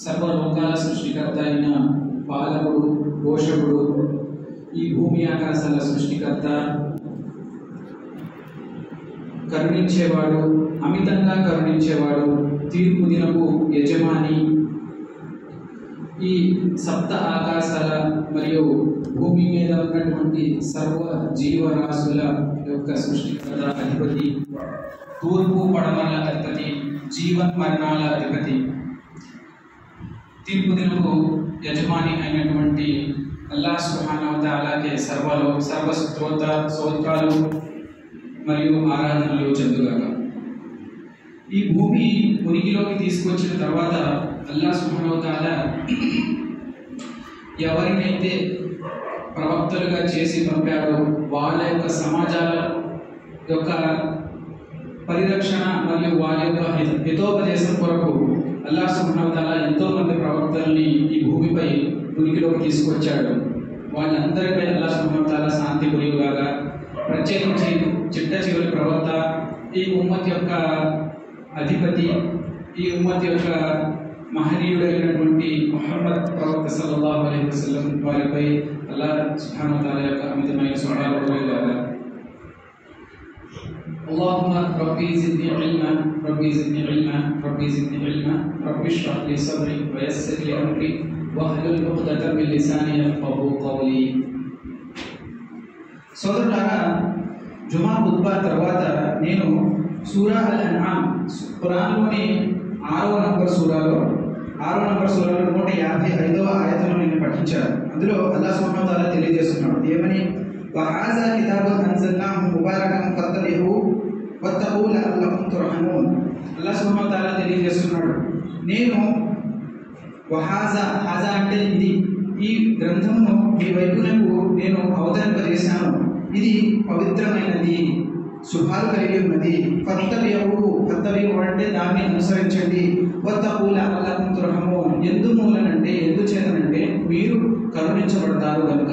సర్వలోకాల సృష్టికర్త అయిన పాలకుడు, పోషకుడు, ఈ భూమి ఆకాశాల సృష్టికర్త, కరుణించేవాడు, అమితంగా కరుణించేవాడు, తీర్పు దినపు యజమాని, ఈ సప్త ఆకాశాల మరియు భూమి మీద ఉన్నటువంటి సర్వ జీవరాశుల యొక్క సృష్టికర్త, అధిపతి, తూర్పు పడమల అధిపతి, జీవన్ మరణాల అధిపతి, తీర్పు దినపు యజమాని అయినటువంటి అల్లాహ్ సుబ్హానహు వ తఆలాకే సర్వ స్తోత్రాలు మరియు ఆరాధనలు చెందుగాక. ఈ భూమి ఉనికిలోకి తీసుకొచ్చిన తర్వాత అల్లాహ్ సుబ్హానహు వ తఆలా ఎవరినైతే ప్రవక్తలుగా చేసి పంపాడో వాళ్ళ యొక్క సమాజాల యొక్క పరిరక్షణ మరియు వాళ్ళ యొక్క హితోపదేశం కొరకు అల్లాహ్ సుబ్హానహు వ తఆలా ఎంతో మంది ప్రవక్తల్ని ఈ భూమిపై ఉనికిలోకి తీసుకొచ్చాడు. వాళ్ళందరిపై అల్లాహ్ సుబ్హానహు వ తఆలా శాంతి కురియుగాక. ప్రత్యేకించి చిట్ట చివరి ప్రవక్త, ఈ ఉమ్మత్ యొక్క అధిపతి, ఈ ఉమ్మత్ యొక్క మహనీయుడైనటువంటి ముహమ్మద్ ప్రవక్త సల్లల్లాహు అలైహి వసల్లం వారిపై అల్లాహ్ సుబ్హానహు వ తఆలా యొక్క అమితమైన సహాయం కురియుగాక. اللهم ربي زدني علما ربي زدني علما ربي زدني علما رب اشرح لي صدري ويسر لي امري واحلل عقدة من لساني يفقهوا قولي. సోదరులారా, జుమా ఖుత్బా తర్వాత నేను సూరా అల్ అన్ఆమ్ ఖురాన్లోని 6వ నంబర్ సూరాలో 155వ ఆయతను నేను పఠించాను. అందులో అల్లాహ్ సుబ్హానహు వ తఆలా తెలియజేస్తున్నాడు ఏమని, వహాజా కితాబున్ అన్జల్నాహు ముబారకన్ ఫత్తబిహు వత్తఖూ లఅల్లకుమ్ తుర్హమూన్. అల్లాహ్ సుబ్హానహు వ తఆలా తెలియజేస్తున్నాడు, నేను హాజా అంటే ఇది, ఈ గ్రంథమును మీ వైపునకు నేను అవతరింపజేశాను, ఇది పవిత్రమైనది, శుభాలు కలిగి ఉన్నది. ఫత్తబిహు అంటే దాన్ని అనుసరించండి. వత్తఖూ లఅల్లకుమ్ తుర్హమూన్ ఎందుచేతనంటే మీరు కరుణించబడతారు కనుక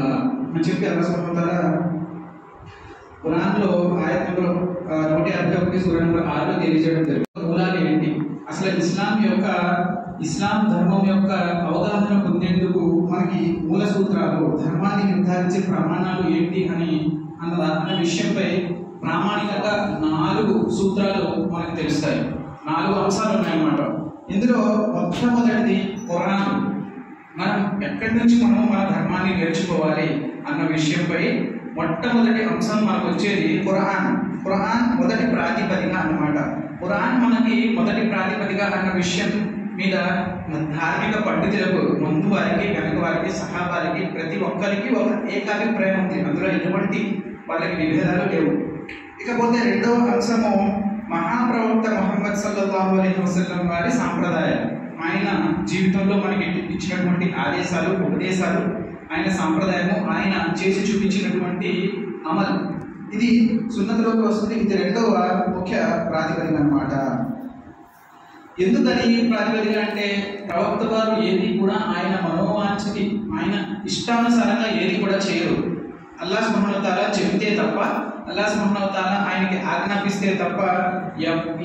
అని చెప్పి అల్లాహ్ సుబ్హానహు వ తఆలా ఖురాన్లో ఆయత్ నంబర్ 151 సూరా నంబర్ 6లో తెలియజేయడం జరిగింది. మూలాలు ఏంటి, అసలు ఇస్లాం ధర్మం యొక్క అవగాహన పొందేందుకు మనకి మూల సూత్రాలు, ధర్మాన్ని నిర్ధారించే ప్రమాణాలు ఏంటి అన్న విషయంపై ప్రామాణికంగా 4 సూత్రాలు మనకు తెలుస్తాయి. 4 అంశాలు ఉన్నాయన్నమాట. ఇందులో మొట్టమొదటిది ఖురాన్. మనం ఎక్కడి నుంచి మన ధర్మాన్ని నేర్చుకోవాలి అన్న విషయంపై మొట్టమొదటి అంశం మనకు వచ్చేది ఖురాన్. ఖురాన్ మొదటి ప్రాతిపదిక అన్నమాట. ఖురాన్ మనకి మొదటి ప్రాతిపదిక అన్న విషయం మీద ధార్మిక పండితులకు, ముందు వారికి, వెనక వారికి, సహాబాలకి, ప్రతి ఒక్కరికి ఒక ఏకాభిప్రాయం ఉంది. అందులో ఎటువంటి వాళ్ళకి విభేదాలు లేవు. ఇకపోతే రెండవ అంశము మహాప్రవక్త ముహమ్మద్ సల్లల్లాహు అలైహి వసల్లం వారి సాంప్రదాయం. ఆయన జీవితంలో మనకి ఇచ్చినటువంటి ఆదేశాలు, ఉపదేశాలు, ఆయన సాంప్రదాయము, ఆయన చేసి చూపించినటువంటి అమల్, ఇది సున్నతిలోకి వస్తుంది. ఇది రెండవ ముఖ్య ప్రాతిపదిక అన్నమాట. ఎందుకని ప్రాతిపదిక అంటే, ప్రవక్త వారు ఏది కూడా ఆయన మనోవాంఛకి, ఆయన ఇష్టానుసారంగా ఏది కూడా చేయరు. అల్లాహ్ సుబ్హానహు వ తఆలా చెబితే తప్ప, అల్లాహ్ సుబ్హానహు వ తఆలా ఆయనకి ఆజ్ఞాపిస్తే తప్ప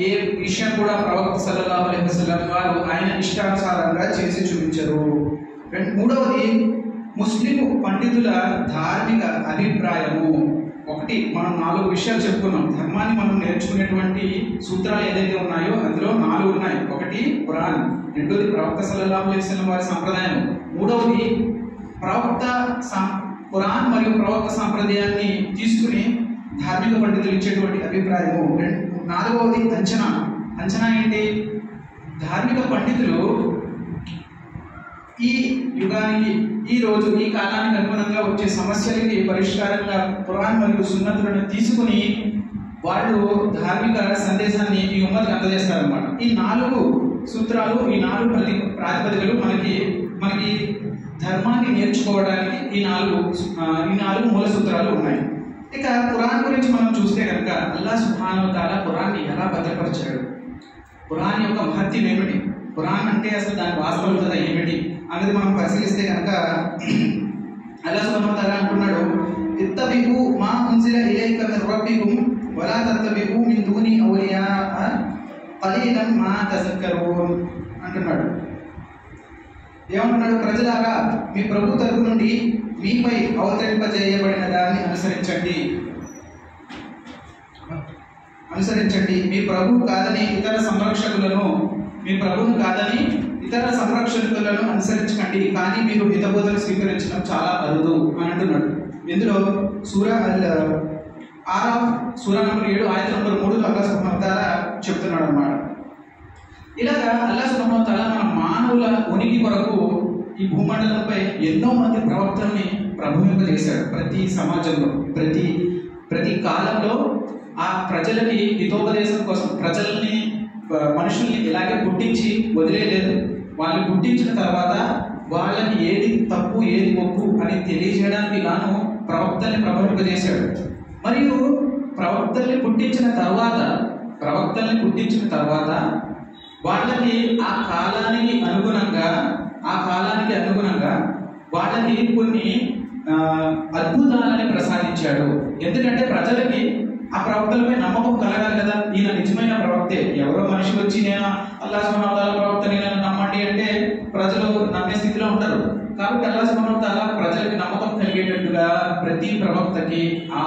ఏ విషయం కూడా ప్రవక్త సల్లల్లాహు అలైహి వసల్లం వారు ఆయన ఇష్టానుసారంగా చేసి చూపించరు. మూడవది ముస్లిం పండితుల ధార్మిక అభిప్రాయము. ఒకటి, మనం 4 విషయాలు చెప్పుకున్నాం. ధర్మాన్ని మనం నేర్చుకునేటువంటి సూత్రాలు ఏదైతే ఉన్నాయో అందులో 4 ఉన్నాయి. ఒకటి ఖురాన్, రెండోది ప్రవక్త సల్లల్లాహు అలైహి వసల్లం వారి సాంప్రదాయం, మూడవది ఖురాన్ మరియు ప్రవక్త సాంప్రదాయాన్ని తీసుకుని ధార్మిక పండితులు ఇచ్చేటువంటి అభిప్రాయము, నాలుగవది అంచనా ఏంటి, ధార్మిక పండితులు ఈ యుగానికి, ఈ రోజు, ఈ కాలానికి అనుగుణంగా వచ్చే సమస్యలకి పరిష్కారంగా ఖురాన్ మరియు సున్నతులను తీసుకుని వాళ్ళు ధార్మిక సందేశాన్ని ఈ ఉమ్మతికి అందజేస్తారన్నమాట. ఈ 4 సూత్రాలు, ఈ 4 ప్రాతిపదికలు మనకి ధర్మాన్ని నేర్చుకోవడానికి ఈ 4 మూల సూత్రాలు ఉన్నాయి. ఇక ఖురాన్ గురించి మనం చూస్తే కనుక అల్లాహ్ సుబ్హానహు వ తఆలా ఖురాన్ని ఎలా భద్రపరిచాడు, ఖురాన్ యొక్క మహత్యం ఏమిటి, ఖురాన్ అంటే అసలు దాని వాస్తవికత ఏమిటి అనేది మనం పరిశీలిస్తే కనుక అల్లాహ్ సుబ్హానహు వ తఆలా అంటున్నాడు, ఇత్తబిఉ మా ఉన్జిల ఇలైక మిన్ రబ్బికుమ్ వలా తత్తబిఉ మిన్ దూని ఔలియా ఖలీలం మా తజక్కరూన్ అంటున్నాడు. ఏమంటున్నాడు? ప్రజలారా, మీ ప్రభు తరపు నుండి మీపై అవతరింపజేయబడిన దాన్ని అనుసరించండి. మీ ప్రభువును కాదని ఇతర సంరక్షకులను అనుసరించకండి, కానీ మీరు హితబోధలు స్వీకరించడం చాలా అరుదు అని అంటున్నాడు. ఇందులో సూరా నంబర్ 7 ఆయత నంబర్ 3 అల్లాహ్ సుబ్హానహు వ తఆలా చెప్తున్నాడు అన్నమాట. ఇలాగా అల్లాహ్ సుబ్హానహు వ తఆలా మన మానవుల ఉనికి కొరకు ఈ భూమండలంపై ఎన్నో మంది ప్రవక్తల్ని ప్రభుత్వింపజేశాడు. ప్రతి సమాజంలో ప్రతి కాలంలో ఆ ప్రజలకి హితోపదేశం కోసం మనుషుల్ని ఇలాగే పుట్టించి వదిలేయలేదు. వాళ్ళు పుట్టించిన తర్వాత వాళ్ళని ఏది తప్పు ఏది ఒప్పు అని తెలియజేయడానికి గాను ప్రవక్తల్ని ప్రభావింపజేశాడు. మరియు ప్రవక్తల్ని పుట్టించిన తర్వాత వాళ్ళని ఆ కాలానికి అనుగుణంగా వాళ్ళకి కొన్ని అద్భుతాలని ప్రసాదించాడు. ఎందుకంటే ప్రజలకి ఆ ప్రవక్తలపై నమ్మకం కలగాలి కదా. ఈయన నిజమైన ప్రవక్తే, ఎవరో మనిషి వచ్చి నేను అల్లాహ్ సుబ్హానహు వ తఆలా ప్రవక్తని నమ్మండి అంటే ప్రజలు నమ్మే స్థితిలో ఉంటారు. కాబట్టి అల్లాహ్ సుబ్హానహు వ తఆలా ప్రజలకి నమ్మకం కలిగేటట్టుగా ప్రతి ప్రవక్తకి ఆ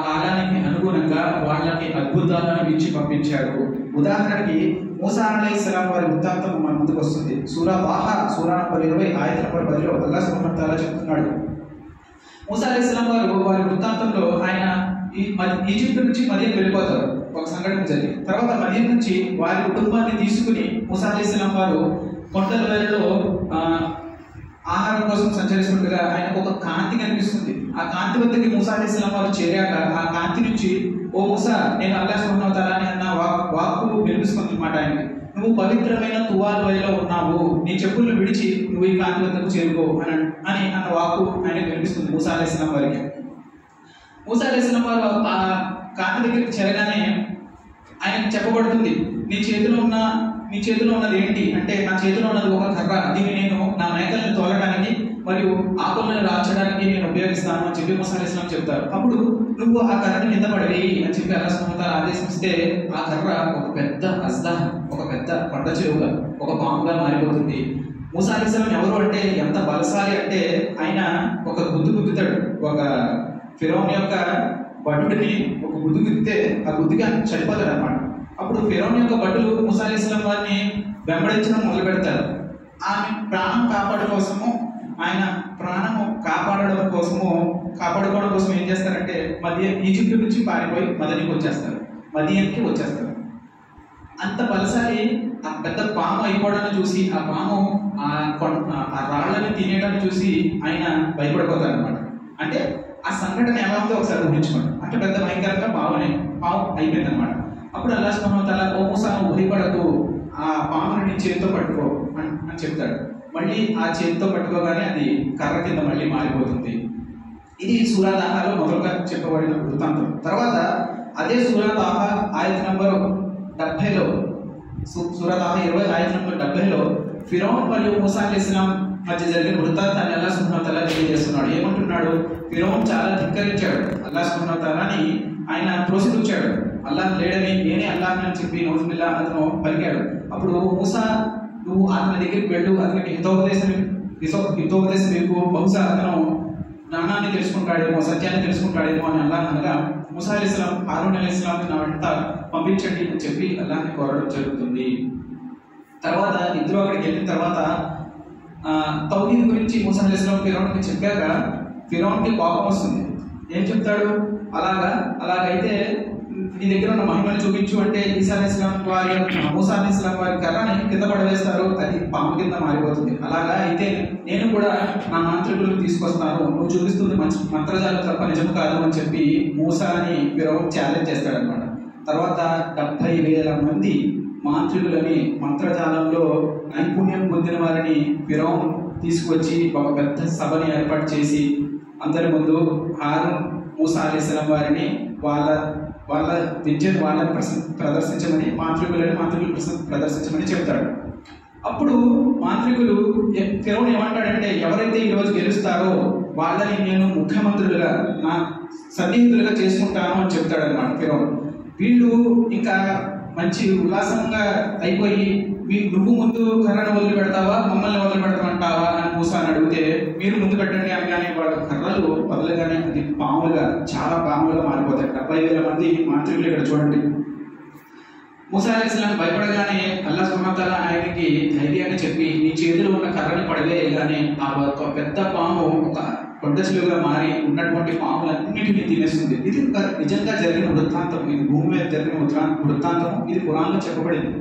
కాలానికి అనుగుణంగా వాళ్ళకి అద్భుతాలను ఇచ్చి పంపించాడు. ఉదాహరణకి మూసా అలైహిస్సలాం వారి వృత్తాంతం మన ముందుకు వస్తుంది. సూరా నంబర్ 20 ఆయత నంబర్ 10లో అల్లాహ్ సుబ్హానహు వ తఆలా చెప్తున్నాడు. మూసా అలైహిస్సలాం వారి వృత్తాంతంలో ఆయన ఈజిప్ట్ నుంచి మదీనా వెళ్ళిపోతారు. ఒక సంఘటన జరిగి తర్వాత మదీనా నుంచి వారి కుటుంబాన్ని తీసుకుని మూసా అలైహిస్సలాం వారు కొండల వేళలో ఆహారం కోసం సంచరిస్తుండగా ఆయనకు ఒక కాంతి కనిపిస్తుంది. ఆ కాంతి వద్దకి మూసా అలైహిస్సలాం వారు చేరాక ఆ కాంతి నుంచి, ఓ మూసా, నేను అల్లాహ్ సుబ్హానహు వ తఆలా అన్న వాక్కు వినిపిస్తుంది అన్నమాట. ఆయనకి, నువ్వు పవిత్రమైన తువాల్ వయలో ఉన్నావు, నీ చెప్పులను విడిచి నువ్వు ఈ కాంతి వద్దకు చేరుకో అని అన్న వాక్కు ఆయనకు వినిపిస్తుంది మూసా అలైహిస్సలాం వారికి. మూసా అలైహిస్సలాం వారు ఆ కాంతి దగ్గరికి చేరగానే ఆయనకు చెప్పబడుతుంది, నీ చేతిలో ఉన్నది ఏంటి అంటే, నా చేతిలో ఉన్నది ఒక కర్ర, దీన్ని నేను నా మేకల్ని తోలడానికి మరియు ఆకులను రాల్చడానికి నేను ఉపయోగిస్తాను అని చెప్పి మూసా అలైహిస్సలాం చెప్తారు. అప్పుడు నువ్వు ఆ కర్రని కింద పడవేయి అని చెప్పి అల్లాహ్ సుబ్హానహు వ తఆలా ఆదేశిస్తే ఆ కర్ర ఒక పెద్ద ఒక పెద్ద కొండ చెరువుగా, ఒక పాముగా మారిపోతుంది. మూసా అలైహిస్సలాం ఎవరు అంటే ఎంత బలశాలి అంటే, ఆయన ఒక గుద్దుతాడు. ఒక ఫిరౌన్ యొక్క భటుడిని ఒక గుద్దు గుద్దితే ఆ గుద్దుగా చనిపోతాడు అన్నమాట. అప్పుడు ఫిరౌన్ యొక్క భటులు మూసా అలైహిస్సలాం వారిని వెంబడించడం మొదలు పెడతారు. ఆమె ప్రాణం కాపాడడం కోసం ఏం చేస్తారంటే ఈజిప్ట్ నుంచి పారిపోయి మదీనాకి వచ్చేస్తారు. అంత బలశాలి ఆ పెద్ద పాము అయిపోవడాన్ని చూసి, ఆ పాము ఆ రాళ్ళని తినేయడాన్ని చూసి ఆయన భయపడిపోతారు అనమాట. అంటే ఆ సంఘటన ఎలా ఉందో ఒకసారి ఊహించుకోండి. అంటే పెద్ద భయంకరంగా పాము అయిపోయింది అనమాట. అప్పుడు అల్లాహ్ సుబ్హానహు వ తఆలా, ఓ మూసా, భయపడకు, ఆ పాముని నీ చేతితో పట్టుకో అని చెప్తాడు. మళ్ళీ ఆ చేతితో పట్టుకోగానే అది కర్ర కింద మళ్ళీ మారిపోతుంది. ఇది సూరా తాహాలో మొదలుగా చెప్పబడిన వృత్తాంతం. తర్వాత అదే సూరా తాహా ఆయత నంబర్ 70లో, సూరా తాహా 20 ఆయత నంబర్ 70లో ఫిరౌన్ మరియు మూసా అలైహిస్సలాం మధ్య జరిగిన వృత్తాంతాన్ని అల్లాహ్ సుబ్హానహు వ తఆలా తెలియజేస్తున్నాడు. ఏమంటున్నాడు? ఫిరౌన్ చాలా ధిక్కరించాడు అల్లాహ్ సుబ్హానహు వ తఆలాని. ఆయన త్రోసిపుచ్చాడు, అల్లాహ్ లేడని, నేనే అల్లాహ్ అని చెప్పి నౌజుబిల్లాహ్ అతను పలికాడు. అప్పుడు మూసా, నువ్వు అతని దగ్గరికి వెళ్ళు, అతనికి హితోపదేశం మీకు, బహుశా అతను జ్ఞానాన్ని తెలుసుకుంటాడేమో, సత్యాన్ని తెలుసుకుంటాడేమో అని అల్లాహ్ అనగా, మూసా అలైహిస్సలాం హారూన్ అలైహిస్సలాంని నా వెంట పంపించండి అని చెప్పి అల్లాహ్ని కోరడం జరుగుతుంది. తర్వాత ఇద్దరు అక్కడికి వెళ్ళిన తర్వాత తౌహీద్ గురించి మూసా అలైహిస్సలాం ఫిరౌన్కి చెప్పాక ఫిరౌన్కి కోపం వస్తుంది. ఏం చెప్తాడు? అలాగైతే నీ దగ్గర ఉన్న మహిమను చూపించు అంటే మూసా అలైహిస్సలాం వారి కర్రని కింద పడవేస్తారు, అది పాము కింద మారిపోతుంది. అలాగా అయితే నేను కూడా నా మాంత్రికులను తీసుకొస్తాను, నువ్వు చూపిస్తుంది మంచి మంత్రజాలం తప్ప నిజం కాదు అని చెప్పి మూసాని ఫిరౌన్ ఛాలెంజ్ చేస్తాడనమాట. తర్వాత 70,000 మంది మాంత్రికులని, మంత్రజాలంలో నైపుణ్యం పొందిన వారిని ఫిరౌన్ తీసుకొచ్చి ఒక పెద్ద సభని ఏర్పాటు చేసి అందరి ముందు హారూన్ మూసా అలైహిస్సలాం వారిని వాళ్ళ విద్యను వాళ్ళని ప్రదర్శించమని, మాంత్రికులు ప్రదర్శించమని చెప్తాడు. అప్పుడు మాంత్రికులు ఫిరౌన్ ఏమంటాడంటే, ఎవరైతే ఈరోజు గెలుస్తారో వాళ్ళని నేను ముఖ్యమంత్రులుగా, నా సన్నిహితులుగా చేసుకుంటాను అని చెప్తాడు అనమాట ఫిరౌన్. వీళ్ళు ఇంకా మంచి ఉల్లాసంగా అయిపోయి నువ్వు ముందు కర్రను వదిలిపెడతావా మమ్మల్ని వదిలిపెడతామంటావా అని మూసాని అడిగితే మీరు ముందు పెట్టండి అనగానే వాళ్ళు కర్రలు వదలగానే అది పాములుగా చాలా పాములుగా మారిపోతాయి. 70,000 మంది మాంత్రికులు ఇక్కడ చూడండి. మూసా అలైహిస్సలాం భయపడగానే అల్లాహ్ సుబ్హానహు వ తఆలా ఆయనకి ధైర్యాన్ని చెప్పి నీ చేతిలో ఉన్న కర్రని పడవేయగానే ఆ ఒక పెద్ద పాము ఒక కొండచిలువగా మారి ఉన్నటువంటి పాములన్నిటినీ తినేస్తుంది. ఇది నిజంగా జరిగిన వృత్తాంతం. ఇది భూమి మీద జరిగిన వృత్తాంతం. ఇది ఖురాన్లో చెప్పబడింది.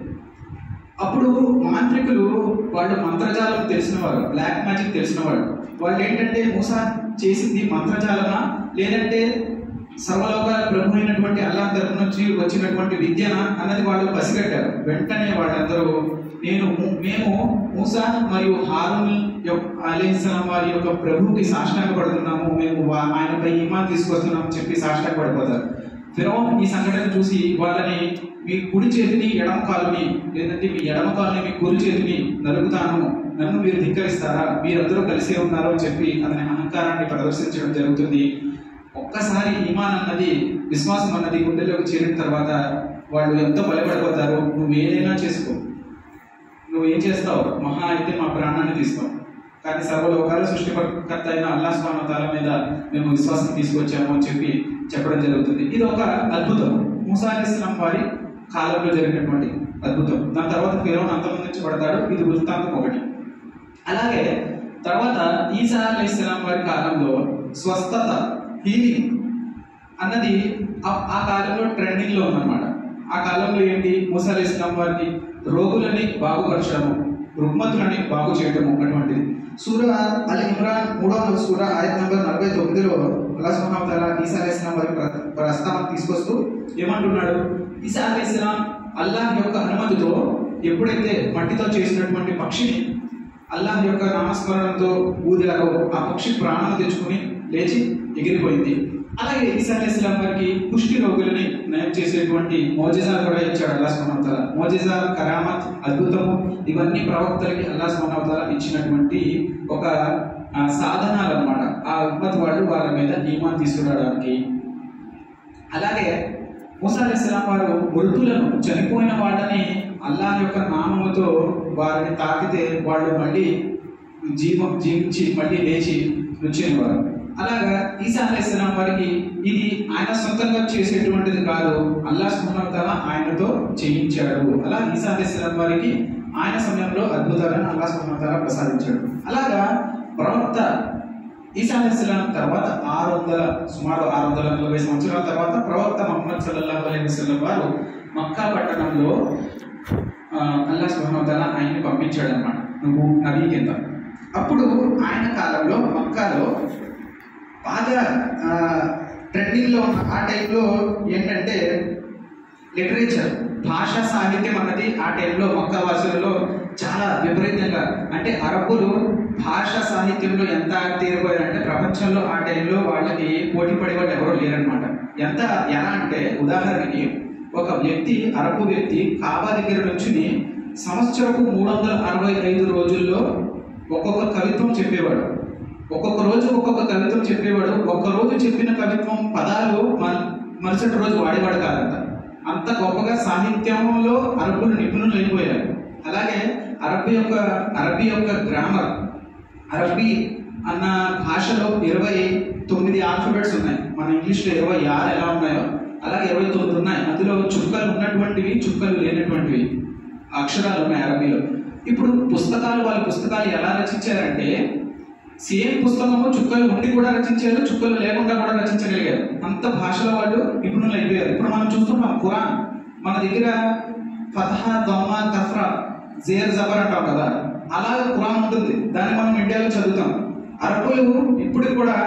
అప్పుడు మాంత్రికులు వాళ్ళు మంత్రజాలం తెలిసిన వారు, బ్లాక్ మ్యాజిక్ తెలిసిన వాళ్ళు ఏంటంటే మూసా చేసింది మంత్రజాలమా లేదంటే సర్వలోకాల ప్రభు అయినటువంటి అల్లాహ్ తరపు నుంచి వచ్చినటువంటి విద్యన అన్నది వాళ్ళు పసిగట్టారు. వెంటనే వాళ్ళందరూ మేము మూసా మరియు హారూన్ అలైహిస్సలాం వారి యొక్క ప్రభువుకి సాష్టాంగపడుతున్నాము, మేము ఆయనపై ఈమాన్ తీసుకొస్తున్నామని చెప్పి సాష్టాంగపడిపోతారు. ఫిరౌన్ ఈ సంఘటన చూసి వాళ్ళని మీ కుడి చేతిని ఎడమ కాలుని లేదంటే మీ ఎడమ కాలుని మీ కుడి చేతిని నలుగుతాను, నన్ను మీరు ధిక్కరిస్తారా, మీరందరూ కలిసే ఉన్నారు అని చెప్పి అతని అహంకారాన్ని ప్రదర్శించడం జరుగుతుంది. ఒక్కసారి ఈమాన్ అన్నది విశ్వాసం అన్నది గుండెలోకి చేరిన తర్వాత వాళ్ళు ఎంతో భయపడిపోతారు. నువ్వు ఏదైనా చేసుకో, నువ్వు ఏం చేస్తావు, మహా అయితే మా ప్రాణాన్ని తీస్తావు, కానీ సర్వలోకాల సృష్టికర్త అయిన అల్లాహ్ సుబ్హానహు వ తఆలా మీద మేము విశ్వాసం తీసుకొచ్చాము అని చెప్పి చెప్పడం జరుగుతుంది. ఇది ఒక అద్భుతం, మూసా అలైహిస్సలాం వారి కాలంలో జరిగినటువంటి అద్భుతం. దాని తర్వాత ఫిరౌన్ అంతమొందించబడతాడు. ఇది వృత్తాంతం ఒకటి. అలాగే తర్వాత ఈసా అలైహిస్సలాం వారి కాలంలో స్వస్థత, హీలింగ్ అన్నది ఆ కాలంలో ట్రెండింగ్లో ఉందన్నమాట. ఆ కాలంలో ఏంటి, మూసా అలైహిస్సలాం వారికి రోగులని బాగుపరచడము, రుగ్మతులని బాగు చేయడము అటువంటిది. సూరా అల్ ఇమ్రాన్ 3వ సూర ఆయత్ నంబర్ 49లో అల్లాహ్ సుబ్హానహు వ తఆలా ఈసా అలైహిస్సలాం వారి ప్రస్తావన తీసుకొస్తూ ఏమంటున్నాడు, ఈసా అలైహిస్సలాం అల్లాహ్ యొక్క అనుమతితో ఎప్పుడైతే మట్టితో చేసినటువంటి పక్షిని అల్లాహ్ యొక్క నామస్మరణంతో ఊదారో ఆ పక్షి ప్రాణం తెచ్చుకుని లేచి ఎగిరిపోయింది. అలాగే ఈసా అలైహిస్సలాం వారికి కుష్టి రోగులని నయం చేసేటువంటి మోజిజాలు కూడా ఇచ్చాడు అల్లాహ్ సుబ్హానహు వ తఆలా. మోజిజా, కరామత్, అద్భుతము ఇవన్నీ ప్రవక్తలకి అల్లాహ్ సుబ్హానహు వ తఆలా ఇచ్చినటువంటి ఒక సాధనాలు అన్నమాట. ఆ ఉమ్మత్ వాళ్ళు వాళ్ళ మీద ఈమాన్ తీసుకురావడానికి. అలాగే మూసా అలైహిస్సలాం వారు మృతులను, చనిపోయిన వాళ్ళని అల్లాహ్ యొక్క నామముతో వారిని తాకితే వాళ్ళు మళ్ళీ జీవించి మళ్ళీ లేచి వచ్చేవారు. అలాగా ఈసా అలైహిస్సలాం వారికి ఇది ఆయన సొంతంగా చేసేటువంటిది కాదు, అల్లాహ్ సుబ్హానహు వ తఆలా ఆయనతో చేయించాడు. అలా ఈసా అలైహిస్సలాం వారికి ఆయన సమయంలో అద్భుతాలను అల్లాహ్ సుబ్హానహు వ తఆలా ప్రసాదించాడు. అలాగా ప్రవక్త ఈసా అలైహిస్సలాం తర్వాత సుమారు 640 సంవత్సరాల తర్వాత ప్రవక్త ముహమ్మద్ సల్లల్లాహు అలైహి వసల్లం వారు మక్కా పట్టణంలో అల్లాహ్ సుబ్హానహు వ తఆలా ఆయన్ని పంపించాడు అన్నమాట, నువ్వు నబీ కింద. అప్పుడు ఆయన కాలంలో మక్కాలో బాగా ట్రెండింగ్లో ఉన్న ఆ టైంలో ఏంటంటే లిటరేచర్, భాషా సాహిత్యం అన్నది ఆ టైంలో మక్కా వాసులలో చాలా విపరీతంగా, అంటే అరబ్బులు భాషా సాహిత్యంలో ఎంత తీరిపోయారంటే ప్రపంచంలో ఆ టైంలో వాళ్ళకి పోటీ పడేవాళ్ళు ఎవరో లేరనమాట. ఎలా అంటే ఉదాహరణకి ఒక వ్యక్తి, అరబ్బు వ్యక్తి కాబా దగ్గర నుంచి సంవత్సరపు 365 రోజుల్లో ఒక్కొక్క కవిత్వం చెప్పేవాడు. ఒక్కొక్క రోజు ఒక్కొక్క కవిత్వం చెప్పేవాడు. ఒక్కరోజు చెప్పిన కవిత్వం పదాలు మరుసటి రోజు వాడేవాడు కాదంట. అంత గొప్పగా సాహిత్యంలో అరబ్బులు నిపుణులు అయిపోయారు. అలాగే అరబ్బీ యొక్క గ్రామర్, అరబ్బీ అన్న భాషలో 29 ఆల్ఫాబెట్స్ ఉన్నాయి. మన ఇంగ్లీష్లో 26 ఎలా ఉన్నాయో అలాగే 29 ఉన్నాయి. అందులో చుక్కలు ఉన్నటువంటివి, చుక్కలు లేనటువంటివి అక్షరాలు ఉన్నాయి అరబ్బీలో. ఇప్పుడు వాళ్ళ పుస్తకాలు ఎలా రచించారంటే సేమ్ పుస్తకము చుక్కలు ఉండి కూడా రచించారు, చుక్కలు లేకుండా కూడా రచించగలిగారు. అంత భాషలో వాళ్ళు నిపుణులు అయిపోయారు. ఇప్పుడు మనం చూస్తున్నాం ఖురాన్, మన దగ్గర ఫతహా, దమ్మా, కఫ్రా, జేర్, జబర్ అంటాం కదా, అలాగే ఖురాన్ ఉంటుంది. దాన్ని మనం ఇండియాలో చదువుతాం. అరబ్బులు ఇప్పుడు కూడా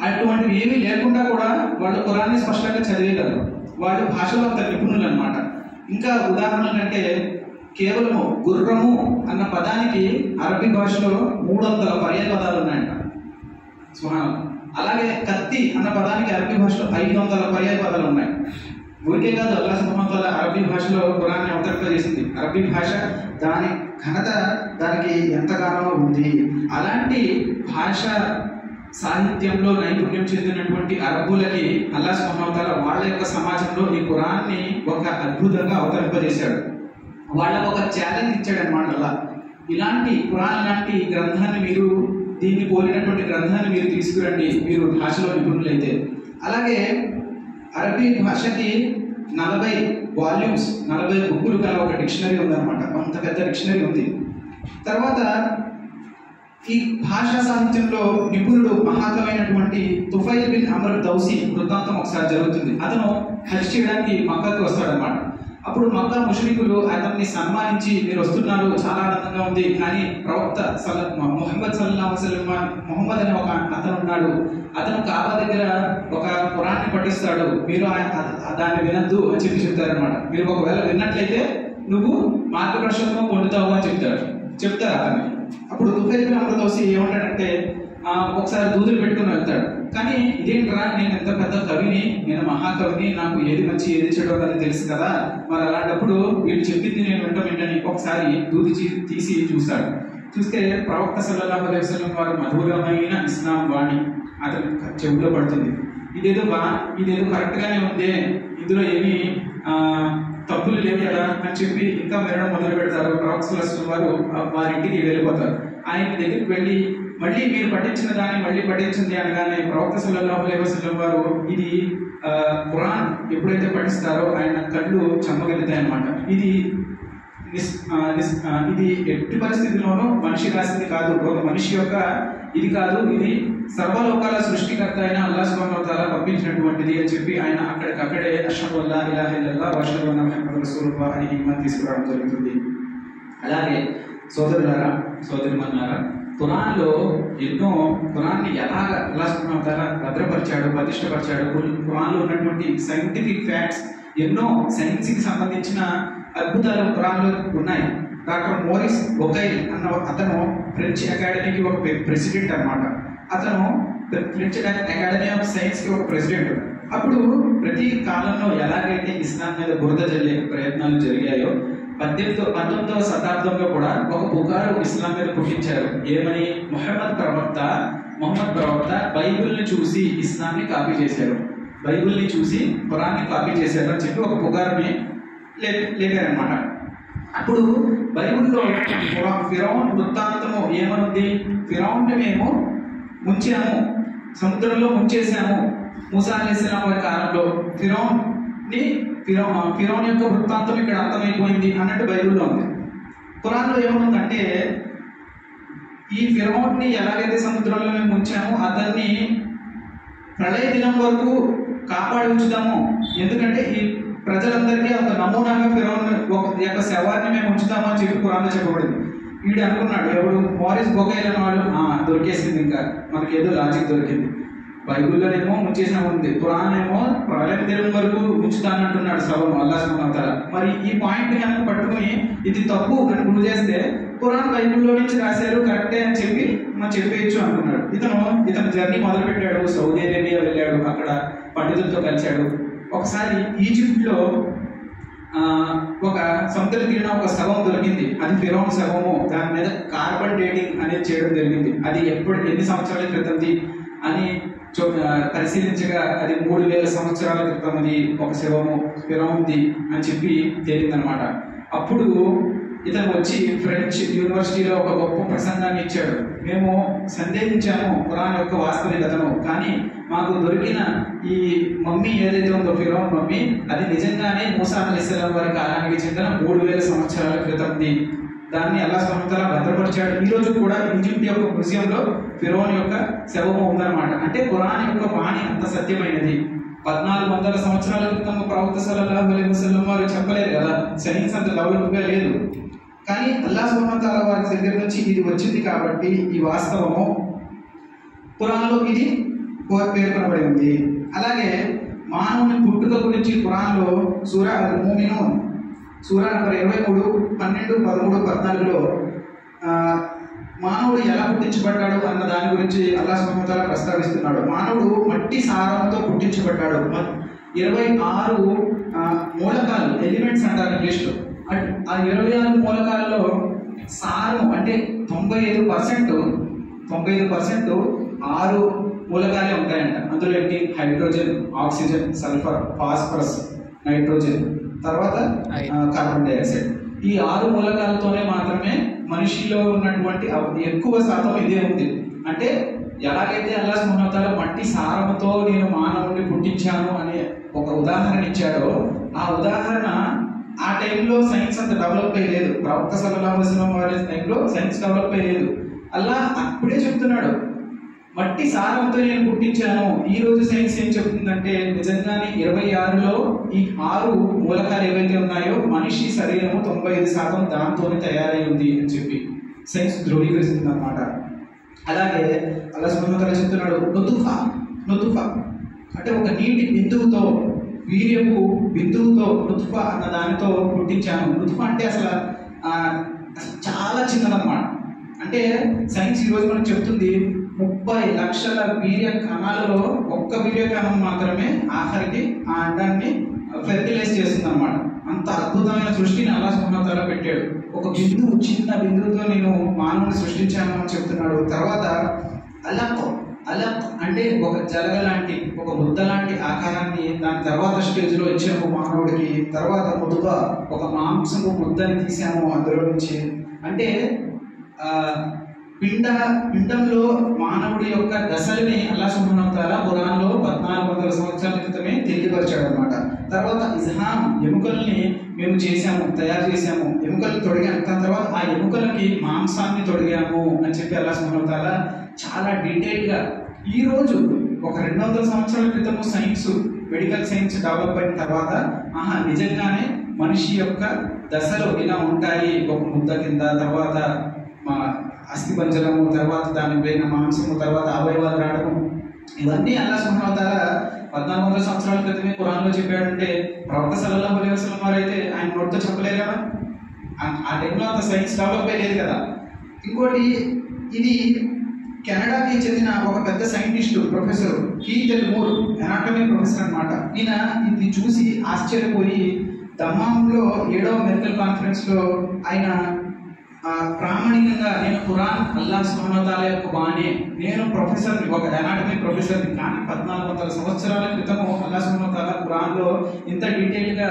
అటువంటివి ఏమీ లేకుండా కూడా వాళ్ళు ఖురాన్ని స్పష్టంగా చదివేయగలరు. వాళ్ళు భాషలో అంత నిపుణులు అన్నమాట. ఇంకా ఉదాహరణలు అంటే కేవలము గుర్రము అన్న పదానికి అరబీ భాషలో 300 పర్యాయ పదాలు ఉన్నాయంట. సుబ్హానల్లాహ్. అలాగే కత్తి అన్న పదానికి అరబీ భాషలో 500 పర్యాయ పదాలు ఉన్నాయి. ఊరికే కాదు, అల్లాహ్ సుబ్హానహు వ తఆలా అరబీ భాషలో ఖురాన్ని అవతరింప చేసింది. అరబీ భాష దాని ఘనత దానికి ఎంతగానో ఉంది. అలాంటి భాష సాహిత్యంలో నైపుణ్యం చెందినటువంటి అరబ్బులకి అల్లాహ్ సుబ్హానహు వ తఆలా వాళ్ళ యొక్క సమాజంలో ఈ ఖురాన్ని ఒక అద్భుతంగా అవతరింపజేశాడు. వాళ్ళకు ఒక ఛాలెంజ్ ఇచ్చాడు అనమాట. అలా ఇలాంటి ఖురాన్ లాంటి గ్రంథాన్ని మీరు, దీన్ని పోలినటువంటి గ్రంథాన్ని మీరు తీసుకురండి, మీరు భాషలో నిపుణులైతే. అలాగే అరబీ భాషకి 40 వాల్యూమ్స్, 40 బుక్కులు గల ఒక డిక్షనరీ ఉందన్నమాట. అంత పెద్ద డిక్షనరీ ఉంది. తర్వాత ఈ భాషా సాహిత్యంలో నిపుణుడు మహాకమైనటువంటి తుఫైల్ బిన్ అమర్ దౌసి వృత్తాంతం ఒకసారి జరుగుతుంది. అతను హజ్ చేయడానికి మక్కాకి వస్తాడనమాట. అప్పుడు మక్కా ముష్రికులు అతన్ని సన్మానించి, మీరు వస్తున్నారు, చాలా ఆనందంగా ఉంది, కానీ ప్రవక్త ముహమ్మద్ సల్లల్లాహు అలైహి వసల్లం, ముహమ్మద్ అనే ఒక అతను ఉన్నాడు, అతను కాబా దగ్గర ఒక ఖురాన్ని పఠిస్తాడు, మీరు దాన్ని వినద్దు అని చెప్తారనమాట. మీరు ఒకవేళ విన్నట్లయితే నువ్వు మార్గదర్శకత్వం పొందుతావు అని చెప్తారు అతన్ని. అప్పుడు తుఫైల్ బిన్ అమర్ దౌసి ఏమంటాడంటే, ఒకసారి దూదులు పెట్టుకుని వెళ్తాడు. కానీ ఇదేంట్రా, నేను ఎంత పెద్ద కవిని, నేను మహాకవిని, నాకు ఏది మంచి ఏది చెడు అని తెలుసు కదా, మరి అలాంటప్పుడు వీళ్ళు చెప్పింది నేను వింటాం ఏంటని ఒకసారి దూది తీసి చూస్తాడు. చూస్తే ప్రవక్త సల్లల్లాహు అలైహి వసల్లం వారు మధురమైన ఇస్లాం వాణి అతని చెవులో పడుతుంది. ఇదేదో కరెక్ట్గానే ఉంది, ఇందులో ఏమి తప్పులు లేవు కదా అని చెప్పి ఇంకా వినడం మొదలు పెడతారు. ప్రవక్త సల్లల్లాహు అలైహి వసల్లం వారింటికి వెళ్ళిపోతారు. ఆయన దగ్గరికి వెళ్ళి మళ్ళీ మీరు పఠించిన దాన్ని మళ్ళీ పఠించింది అనగానే ప్రవక్త సల్లల్లాహు అలైహి వసల్లం వారు ఇది ఖురాన్ ఎప్పుడైతే పఠిస్తారో ఆయన కళ్ళు చెమ్మగలుగుతాయి అన్నమాట. ఇది ఎట్టి పరిస్థితుల్లోనూ మనిషి రాసింది కాదు, ఒక మనిషి యొక్క ఇది కాదు, ఇది సర్వలోకాల సృష్టికర్త అయిన అల్లాహ్ సుబ్హానహు వ తఆలా పంపించినటువంటిది అని చెప్పి ఆయన అక్కడికక్కడే అష్హదు అల్లా ఇలాహ ఇల్లల్లాహ్ వ అష్హదు అన్న ముహమ్మద్ రసూలుల్లాహ్ అని హిమ్మత్ తీసుకురావడం జరుగుతుంది. అలాగే సోదరులారా, సోదరిమణులారా, ఖురాన్ని ఎలాగ అల్లాహ్ సుబ్హానహు వ తఆలా భద్రపరిచాడు, ప్రతిష్టపరిచాడు. ఖురాన్లో ఉన్నటువంటి సైంటిఫిక్ ఫ్యాక్ట్స్, ఎన్నో సైన్స్కి సంబంధించిన అద్భుతాలు ఖురాన్లో ఉన్నాయి. డాక్టర్ మోరిస్ బొకైల్ అన్న అతను ఫ్రెంచ్ అకాడమీకి ఒక ప్రెసిడెంట్ అన్నమాట. అతను ఫ్రెంచ్ అకాడమీ ఆఫ్ సైన్స్కి ఒక ప్రెసిడెంట్. అప్పుడు ప్రతి కాలంలో ఎలాగైతే ఇస్లాం మీద బురద జల్లే ప్రయత్నాలు జరిగాయో 19వ శతాబ్దంలో కూడా ఒక పుకారు ఇస్లాం మీద పుట్టించారు. ఏమని? ముహమ్మద్ ప్రవక్త బైబిల్ని చూసి ఇస్లాంని కాపీ చేశారు, బైబిల్ని చూసి ఖురాన్ని కాపీ చేశారు అని చెప్పి ఒక పుకారుని లేపారనమాట. అప్పుడు బైబిల్లో ఫిరౌన్ వృత్తాంతము ఏమనుంది? ఫిరౌన్ని మేము ముంచాము, సముద్రంలో ముంచేసాము మూసా అలైహిస్సలాం వారి కాలంలో. ఫిరౌన్ యొక్క వృత్తాంతం ఇక్కడ అర్థమైపోయింది అన్నట్టు బైబిల్లో ఉంది. ఖురాన్లో ఏమనుందంటే, ఈ ఫిరౌన్ని ఎలాగైతే సముద్రంలో మేము ముంచామో అతన్ని ప్రళయ దినం వరకు కాపాడి ఉంచుతాము, ఎందుకంటే ఈ ప్రజలందరికీ ఒక నమూనాగా ఫిరౌన్ యొక్క శవాన్ని మేము ఉంచుతాము అని చెప్పి ఖురాన్లో చెప్పబడింది. వీడు అనుకున్నాడు, ఎవడు మోరిస్ బొకైల్ అనేవాడు, దొరికేసింది, ఇంకా మనకి ఏదో లాజిక్ దొరికింది. బైబిల్లోనేమో ముంచేసిన ఉంది, ఖురాన్ ఏమో ప్రళయ దినం వరకు ఉంచుతానంటున్నాడు శవం అల్లాహ్ సుబ్హానహు వ తఆలా. మరి ఈ పాయింట్ కనుక పట్టుకుని ఇది తప్పు అని గుర్తు చేస్తే ఖురాన్ బైబిల్లో నుంచి రాశారు కరెక్టే అని చెప్పి మనం చెప్పేయచ్చు అనుకున్నాడు. ఇతను జర్నీ మొదలు పెట్టాడు, సౌదీ అరేబియా వెళ్ళాడు, అక్కడ పండితులతో కలిశాడు. ఒకసారి ఈజిప్ట్లో ఒక సముద్ర తీరిన ఒక శవం దొరికింది, అది ఫిరౌన్ శవము. దాని మీద కార్బన్ డేటింగ్ అనేది చేయడం జరిగింది. అది ఎన్ని సంవత్సరాల క్రితంది అని పరిశీలించగా అది 3000 సంవత్సరాల క్రితం అది ఒక శవము ఫిరౌన్ది అని చెప్పి తేలిందనమాట. అప్పుడు ఇతను వచ్చి ఫ్రెంచ్ యూనివర్సిటీలో ఒక గొప్ప ప్రసంగాన్ని ఇచ్చాడు. మేము సందేహించాము ఖురాన్ యొక్క వాస్తవికతను, కానీ మాకు దొరికిన ఈ మమ్మీ ఏదైతే ఉందో ఫిరౌన్ మమ్మీ, అది నిజంగానే మూసా అలైహిస్సలాం వారి కాలానికి చెందిన 3000 సంవత్సరాల క్రితంది. దాన్ని అల్లాహ్ సుబ్హానహు వ తఆలా భద్రపరిచాడు. ఈ రోజు కూడా ఈజిప్ట్ యొక్క మ్యూజియంలో ఫిరౌన్ యొక్క శవము ఉందన్నమాట. అంటే ఖురాన్ యొక్క వాణి అంత సత్యమైనది. 1400 సంవత్సరాల క్రితం ప్రవక్త సల్లల్లాహు అలైహి వసల్లం వారు చెప్పలేదు కదా, సైన్స్ అంత డెవలప్గా లేదు. కానీ అల్లాహ్ సుబ్హానహు వ తఆలా వారి దగ్గర నుంచి ఇది వచ్చింది కాబట్టి ఈ వాస్తవము ఖురాన్లో ఇది పేర్కొనబడి ఉంది. అలాగే మానవుని పుట్టుక గురించి ఖురాన్లో సూరా అల్-ముమినూన్ సూరా నంబర్ 23, 12, 13, 14లో మానవుడు ఎలా పుట్టించబడ్డాడు అన్న దాని గురించి అల్లాహ్ సుబ్హానహు వ తఆలా ప్రస్తావిస్తున్నాడు. మానవుడు మట్టి సారంతో పుట్టించబడ్డాడు. 26 మూలకాలు, ఎలిమెంట్స్ అంటారు ఇంగ్లీష్లో. ఆ 26 మూలకాలలో సారం అంటే 95% 6 మూలకాలే ఉంటాయంట. అందులో ఏంటి? Hydrogen, oxygen, sulphur, phosphorus, nitrogen, తర్వాత కార్బన్ డైఆక్సైడ్. ఈ 6 మూలకాలతోనే మాత్రమే మనిషిలో ఉన్నటువంటి ఎక్కువ శాతం ఇదే ఉంది. అంటే ఎలాగైతే అల్లాహ్ సుబ్హానహు వ తఆలా మట్టి సారముతో నేను మానవుడిని పుట్టించాను అనే ఒక ఉదాహరణ ఇచ్చాడో, ఆ ఉదాహరణ ఆ టైంలో సైన్స్ అంత డెవలప్ అయ్యలేదు. ప్రవక్త సల్లల్లాహు అలైహి వసల్లం వారి టైంలో సైన్స్ డెవలప్ అయ్యలేదు. అల్లాహ్ అప్పుడే చెప్తున్నాడు, మట్టి సారంతో నేను పుట్టించాను. ఈ రోజు సైన్స్ ఏం చెప్తుందంటే నిజంగానే 26లో ఈ 6 మూలకాలు ఏవైతే ఉన్నాయో మనిషి శరీరము 95% దాంతోనే తయారై ఉంది అని చెప్పి సైన్స్ ధృవీకరిస్తుంది అన్నమాట. అలాగే అల్లాహ్ సుబ్హానహు వ తఆలా చెప్తున్నాడు, నుతుఫా అంటే ఒక నీటి బిందువుతో, వీర్యపు బిందువుతో నుతుఫా అన్న దానితో పుట్టించాను. నుతుఫా అంటే అసలు చాలా చిన్నదన్నమాట. అంటే సైన్స్ ఈరోజు మనకు చెప్తుంది 30 లక్షల వీర్య కణాలలో ఒక్క వీర్య కణం మాత్రమే ఆఖరికి ఆ అండాన్ని ఫెర్టిలైజ్ చేస్తుంది అన్నమాట. అంత అద్భుతమైన సృష్టిని అల్లాహ్ సుబ్హానహు వ తఆలా పెట్టాడు. ఒక బిందువు, చిన్న బిందువుతో నేను మానవుని సృష్టించాను అని చెప్తున్నాడు. తర్వాత అలక్ అంటే ఒక జలగ లాంటి, ఒక ముద్ద లాంటి ఆకారాన్ని దాని తర్వాత స్టేజ్లో ఇచ్చాము మానవుడికి. తర్వాత ముద్దుగా ఒక మాంసము ముద్దని తీసాము అందులో నుంచి. అంటే పిండంలో మానవుడి యొక్క దశలని అల్లాహ్ సుబ్హానహు వ తఆలా ఖురాన్లో 1400 సంవత్సరాల క్రితమే తెలియపరిచాడు అనమాట. తర్వాత ఇజ్హామ్, ఎముకల్ని మేము తయారు చేసాము, ఎముకలు తొడిగాము. దాని తర్వాత ఆ ఎముకలకి మాంసాన్ని తొడిగాము అని చెప్పి అల్లాహ్ సుబ్హానహు వ తఆలా చాలా డీటెయిల్గా ఈ రోజు ఒక 200 సంవత్సరాల క్రితం సైన్స్, మెడికల్ సైన్స్ డెవలప్ అయిన తర్వాత నిజంగానే మనిషి యొక్క దశలు ఇలా ఉంటాయి. ఒక ముద్ద కింద, తర్వాత అస్థిపంజరము, తర్వాత దాని పైన మాంసము, తర్వాత అవయవాలు రావడము, ఇవన్నీ అల్లాహ్ సుబ్హానహు వ తఆలా 1400 సంవత్సరాల క్రితమే ఖురాన్లో చెప్పాడంటే ప్రవక్త సల్లల్లాహు అలైహి వసల్లం వారు అయితే ఆయన నోటితో చెప్పలేరు కదా. ఆ టైంలో అంత సైన్స్ డెవలప్ అయ్యేది కదా. ఇంకోటి, ఇది కెనడాకి చెందిన ఒక పెద్ద scientist professor Keith Elmore, anatomy professor అనమాట. ఈయన ఇది చూసి ఆశ్చర్యపోయి దమ్మాంలో 7వ మెడికల్ కాన్ఫరెన్స్లో ఆయన ప్రామాణికంగా నేను ఖురాన్ అల్లాహ్ సుబ్హానహు వ తఆలా యొక్క బాణి, నేను ప్రొఫెసర్ని, ఒక ఎనాటమీ ప్రొఫెసర్ని, కానీ 1400 సంవత్సరాల క్రితము అల్లాహ్ సుబ్హానహు వ తఆలా ఖురాన్లో ఇంత డీటెయిల్గా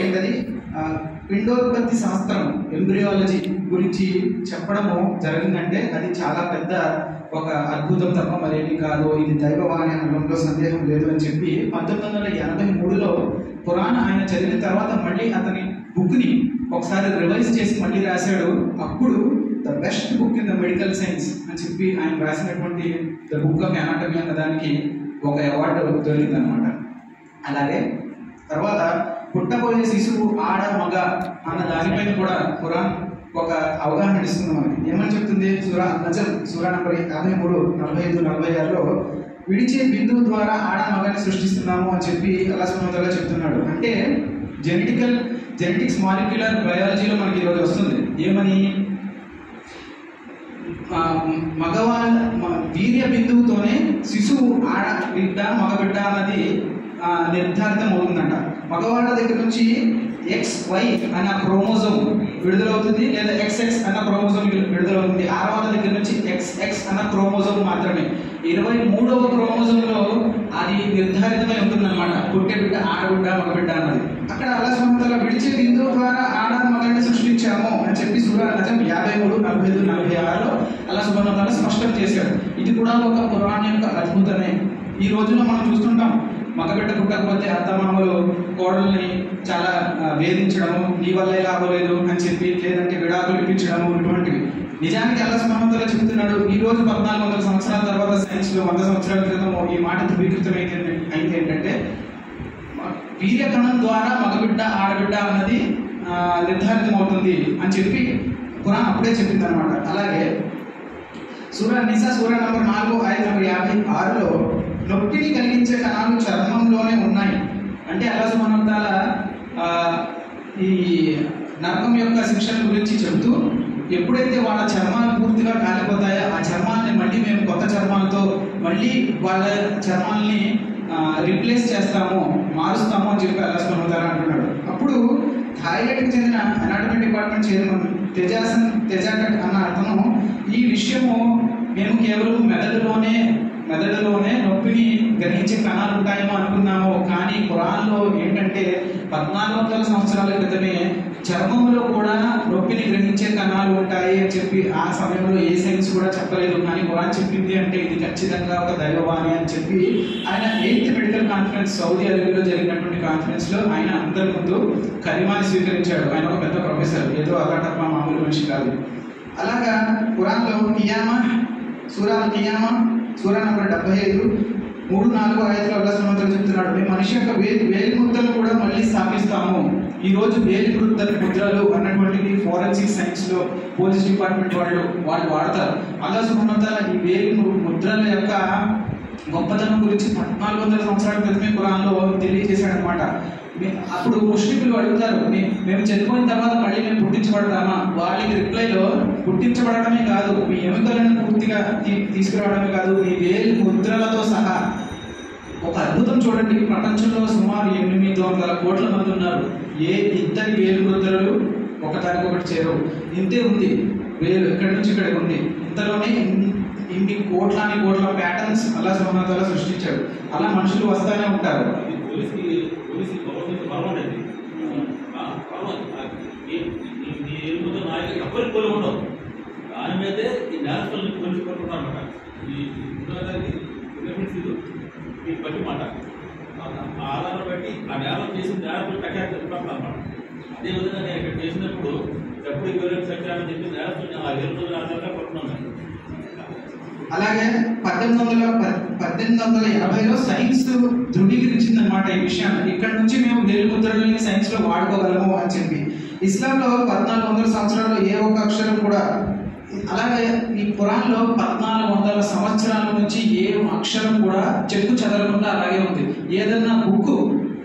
ఏంటది పిండోత్పత్తి శాస్త్రం, ఎంబ్రియాలజీ గురించి చెప్పడము జరిగిందంటే అది చాలా పెద్ద ఒక అద్భుతం తప్ప మరేమీ కాదు, ఇది దైవవాణి అనడంలో సందేహం లేదు అని చెప్పి 1983లో ఖురాన్ ఆయన చదివిన తర్వాత మళ్ళీ అతని బుక్ని ఒకసారి రివైజ్ చేసి మళ్ళీ రాశాడు. అప్పుడు the best book in the medical science అని చెప్పి ఆయన రాసినటువంటి ద బుక్ ఆఫ్ ఎనాటమీ అన్న దానికి ఒక అవార్డు దొరికిందనమాట. అలాగే తర్వాత పుట్టబోయే శిశువు ఆడ మగ అన్న దానిపైన కూడా ఖురాన్ ఒక అవగాహన ఇస్తుంది మనకి. ఏమని చెప్తుంది? సూరా నజమ్ సూరా నంబర్ 53, 45, 46లో విడిచే బిందువు ద్వారా ఆడ మగాన్ని సృష్టిస్తున్నాము అని చెప్పి అల్లాహ్ సుబ్హానహు వ తఆలా చెప్తున్నాడు. అంటే జెనెటిక్స్ మాలిక్యులర్ బయాలజీలో మనకి ఈరోజు వస్తుంది. ఏమని? మగవాళ్ళ వీర్య బిందువుతోనే శిశువు ఆడ బిడ్డ మగ బిడ్డ అన్నది నిర్ధారితం అవుతుందంట. మగవాళ్ళ దగ్గర నుంచి XY అన్న క్రోమోజోమ్ విడుదలవుతుంది, లేదా XX అన్న క్రోమోజోమ్ విడుదలవుతుంది. ఆడవాళ్ళ దగ్గర నుంచి XX అన్న క్రోమోజోమ్ మాత్రమే. 23వ క్రోమోజోమ్లో అది నిర్ధారితమై ఉంటుందన్నమాట, పుట్టే బిడ్డ ఆడబిడ్డ మగబిడ్డ అన్నది. అక్కడ అల్లాహ్ సుబ్హానహు వ తఆలా విడిచే బిందువు ద్వారా ఆడ మగని సృష్టించాము అని చెప్పి సూరా నజమ్ 53, 45, 46లో అల్లాహ్ సుబ్హానహు వ తఆలా స్పష్టం చేశాడు. ఇది కూడా ఒక ఖురాన్ యొక్క అద్భుతమే. ఈ రోజుల్లో మనం చూస్తుంటాం, మగబిడ్డ పుట్టకపోతే అత్తమామలు కోడల్ని చాలా వేధించడము, నీ వల్లే లాభలేదు అని చెప్పి, లేదంటే విడాకులు ఇప్పించడము, ఇటువంటివి. నిజానికి అల్లాహ్ సుబ్హానహు వ తఆలా చెబుతున్నాడు, ఈ రోజు 1400 సంవత్సరాల తర్వాత సైన్స్లో 100 సంవత్సరాల క్రితం ఈ మాట ధృవీకృతం అయితే ఏంటంటే వీర్యకణం ద్వారా మగబిడ్డ ఆడబిడ్డ అన్నది నిర్ధారితం అవుతుంది అని చెప్పి ఖురాన్ అప్పుడే చెప్పింది అనమాట. అలాగే సూరా నిసా సూరా నంబర్ 4, ఆయత నంబర్ 56లో నొప్పిని కలిగించే కణాలు చర్మంలోనే ఉన్నాయి. అంటే అల్లాహ్ సుబ్హానహు వ తఆలా ఈ నరకం యొక్క శిక్షణ గురించి చెబుతూ, ఎప్పుడైతే వాళ్ళ చర్మాలు పూర్తిగా కాలిపోతాయో ఆ చర్మాన్ని మళ్ళీ మేము కొత్త చర్మాలతో మళ్ళీ వాళ్ళ చర్మాలని రీప్లేస్ చేస్తాము, మారుస్తాము అని చెప్పి అల్లాహ్ సుబ్హానహు వ తఆలా అంటున్నాడు. అప్పుడు థాయిలాండ్కి చెందిన అనాటమీ డిపార్ట్మెంట్ చైర్మన్ తెజాకట్ అన్న అతను ఈ విషయము మేము కేవలం మెదడులోనే మెదడులోనే నొప్పిని గ్రహించే కణాలు ఉంటాయేమో అనుకున్నాము. కానీ ఖురాన్లో ఏంటంటే 1400 సంవత్సరాల క్రితమే చర్మంలో కూడా నొప్పిని గ్రహించే కణాలు ఉంటాయి అని చెప్పి ఆ సమయంలో ఏ సైన్స్ కూడా చెప్పలేదు. కానీ ఖురాన్ చెప్పింది అంటే ఇది ఖచ్చితంగా ఒక దైవవాణి అని చెప్పి ఆయన 8th మెడికల్ కాన్ఫరెన్స్ సౌదీ అరేబియాలో జరిగినటువంటి కాన్ఫరెన్స్లో ఆయన అందరి ముందు కలిమాని స్వీకరించాడు. ఆయన ఒక పెద్ద ప్రొఫెసర్, ఏదో అలాంటి మామూలు మనిషి కాదు. అలాగా ఖురాన్లో కియామా సూరా కియామా సూరా నంబర్ 75 3-4 ఆయతులు అల్లాహ్ సుబ్హానహు వ తఆలా చెప్తున్నాడు, మేము మనిషి యొక్క వేలి ముద్రలు కూడా మళ్ళీ స్థాపిస్తాము. ఈ రోజు వేలి ముద్రలు అన్నటువంటిది ఫోరెన్సిక్ సైన్స్ లో పోలీస్ డిపార్ట్మెంట్ వాళ్ళు వాడతారు. అల్లాహ్ సుబ్హానహు వ తఆలా ఈ వేలి ముద్రల యొక్క గొప్పతనం గురించి 1400 సంవత్సరాల క్రితమే ఖురాన్లో తెలియజేశాడనమాట. అప్పుడు ముష్రికులు అడుగుతారు, మేము చనిపోయిన తర్వాత మళ్ళీ మేము పుట్టించబడతామా? వాళ్ళకి రిప్లైలో పుట్టించబడటమే కాదు, మీ ఎముకలను పూర్తిగా తీసుకురావడమే కాదు, మీ వేలి ముద్రలతో సహా. ఒక అద్భుతం చూడండి, ప్రపంచంలో సుమారు 800 కోట్ల మంది ఉన్నారు. ఏ ఇద్దరి వేలు ముద్రలు ఒకదానికొకటి చేరవు. ఇంతే ఉంది వేలు, ఇక్కడి నుంచి ఇక్కడికి ఉంది. ఇంతలోనే ఇన్ని కోట్ల ప్యాటర్న్స్ అల్లాహ్ సుబ్హానహు వ తఆలా సృష్టించాడు. అలా మనుషులు వస్తూనే ఉంటారు. దాని మీదే ఈ నేరస్తులను కొలుచుకుంటున్నారన్నమాట. ఈ బట్టి మాట ఆధారం బట్టి ఆ నేరం చేసిన నేరస్తులు కట్టాలన్నమాట. అదేవిధంగా నేను ఇక్కడ చేసినప్పుడు ఎప్పుడు వేరే సత్యాన్ని చెప్పి నేరస్తులు ఆ 7 రోజుల ఆధారంగా పట్టుకున్నాను. అలాగే 1880లో సైన్స్ ధృవీకరించింది అనమాట ఈ విషయాన్ని. ఇక్కడ నుంచి మేము వేలు ముద్రలని సైన్స్ లో వాడుకోగలము అని చెప్పి. ఇస్లాంలో 1400 సంవత్సరాల్లో ఏ ఒక్క అక్షరం కూడా, అలాగే ఈ ఖురాన్లో 1400 సంవత్సరాల నుంచి ఏ అక్షరం కూడా చెక్కు చెదరకుండా అలాగే ఉంది. ఏదన్నా బుక్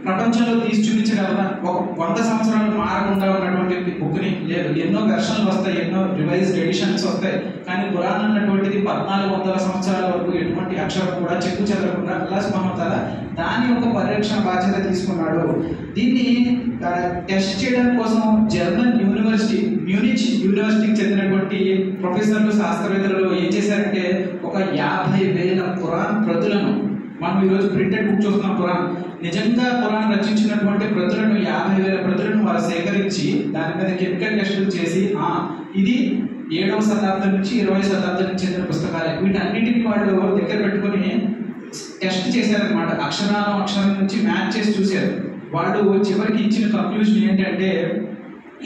ప్రపంచంలో తీసి చూపించగలరా? ఒక 100 సంవత్సరాలు మారకుండా ఉన్నటువంటి బుక్ని లేదు. ఎన్నో వెర్షన్లు వస్తాయి, ఎన్నో రివైజ్డ్ ఎడిషన్స్ వస్తాయి. కానీ ఖురాన్ అన్నటువంటిది 1400 సంవత్సరాల వరకు ఎటువంటి అక్షరం కూడా చెక్కు చెదరకుండా అల్లాహ్ సుబ్హానహు వ తఆలా దాని యొక్క పరిరక్షణ బాధ్యత తీసుకున్నాడు. దీన్ని టెస్ట్ చేయడం కోసం జర్మన్ యూనివర్సిటీ మ్యూనిచ్ యూనివర్సిటీకి చెందినటువంటి ప్రొఫెసర్లు శాస్త్రవేత్తలు ఏం చేశారంటే ఒక 50,000 ఖురాన్ ప్రతులను, మనం ఈరోజు ప్రింటెడ్ బుక్ చూస్తున్నాం ఖురాన్, నిజంగా ఖురాన్ రచించినటువంటి ప్రతులను 50,000 ప్రతులను వారు సేకరించి దాని మీద కెమికల్ టెస్టులు చేసి ఇది 7వ శతాబ్దం నుంచి 20వ శతాబ్దం నుంచి చెందిన పుస్తకాలే, వీటన్నిటిని వాళ్ళు దగ్గర పెట్టుకొని టెస్ట్ చేశారనమాట. అక్షరం నుంచి మ్యాచ్ చేసి చూశారు. వాళ్ళు చివరికి ఇచ్చిన కంక్లూజన్ ఏంటంటే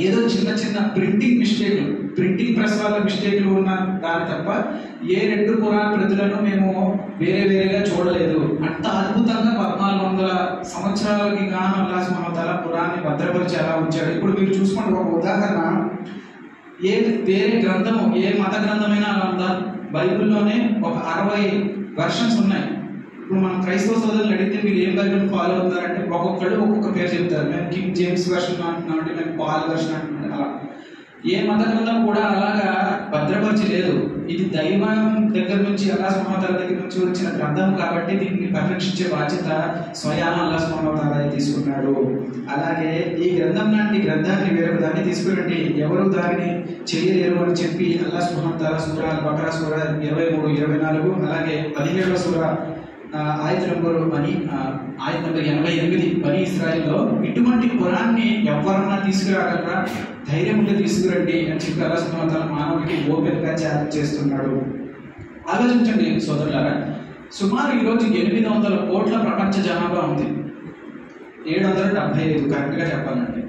ఏదో చిన్న ప్రింటింగ్ మిస్టేక్లు, ప్రింటింగ్ ప్రెస్ వల్ల మిస్టేక్లు ఉన్న దాని తప్ప ఏ 2 ఖురాన్ ప్రతులను మేము వేరేగా చూడలేదు. అంత అద్భుతంగా 1400 సంవత్సరాలకి గాను అల్లాహ్ సుబ్హానహు వ తఆలా ఖురాన్ని భద్రపరిచి అలా ఉంచాడు. ఇప్పుడు మీరు చూసుకోండి, ఒక ఉదాహరణ, వేరే గ్రంథము, ఏ మత గ్రంథమైనా అలా ఉందా? బైబిల్లోనే ఒక 60 వెర్షన్స్ ఉన్నాయి. ఇప్పుడు మనం క్రైస్తవ సోదరులు అడిగితే మీరు ఏం బైబిల్ ఫాలో అవుతారంటే ఒక్కొక్కళ్ళు ఒక్కొక్క పేరు చెప్తారు. మేము కింగ్ జేమ్స్ వెర్షన్ అంటున్నాం అంటే మేము పాల్ వెర్షన్ అంటున్నాం. అలా ఏ మత గ్రంథం కూడా అలాగా భద్రపరచలేదు. ఇది దైవం దగ్గర నుంచి అల్లాహ్ సుబ్హానహు వ తఆలా దగ్గర నుంచి వచ్చిన గ్రంథం కాబట్టి దీన్ని పరిరక్షించే బాధ్యత స్వయాన అల్లాహ్ సుబ్హానహు వ తఆలా తీసుకున్నాడు. అలాగే ఈ గ్రంథం లాంటి గ్రంథాన్ని వేరొక దాన్ని తీసుకురండి, ఎవరు దానిని చేయలేరు అని చెప్పి అల్లాహ్ సుబ్హానహు వ తఆలా సూరా అల్-బకరా సూరా 23, 24, అలాగే 17వ సూరా ఆయత్ నంబర్ 88 బనీ ఇస్రాయిల్లో ఇటువంటి ఖురాన్ని ఎవరన్నా తీసుకురాగలరా? ధైర్యంగా తీసుకురండి అని చెప్పి అల్లాహ్ సుబ్హానహు వ తఆలా మానవుడికి ఓపెన్గా ఛాలెంజ్ చేస్తున్నాడు. ఆలోచించండి సోదరులారా, సుమారు ఈరోజు 800 కోట్ల ప్రపంచ జనాభా ఉంది. 775 కరెక్ట్గా చెప్పాలంటే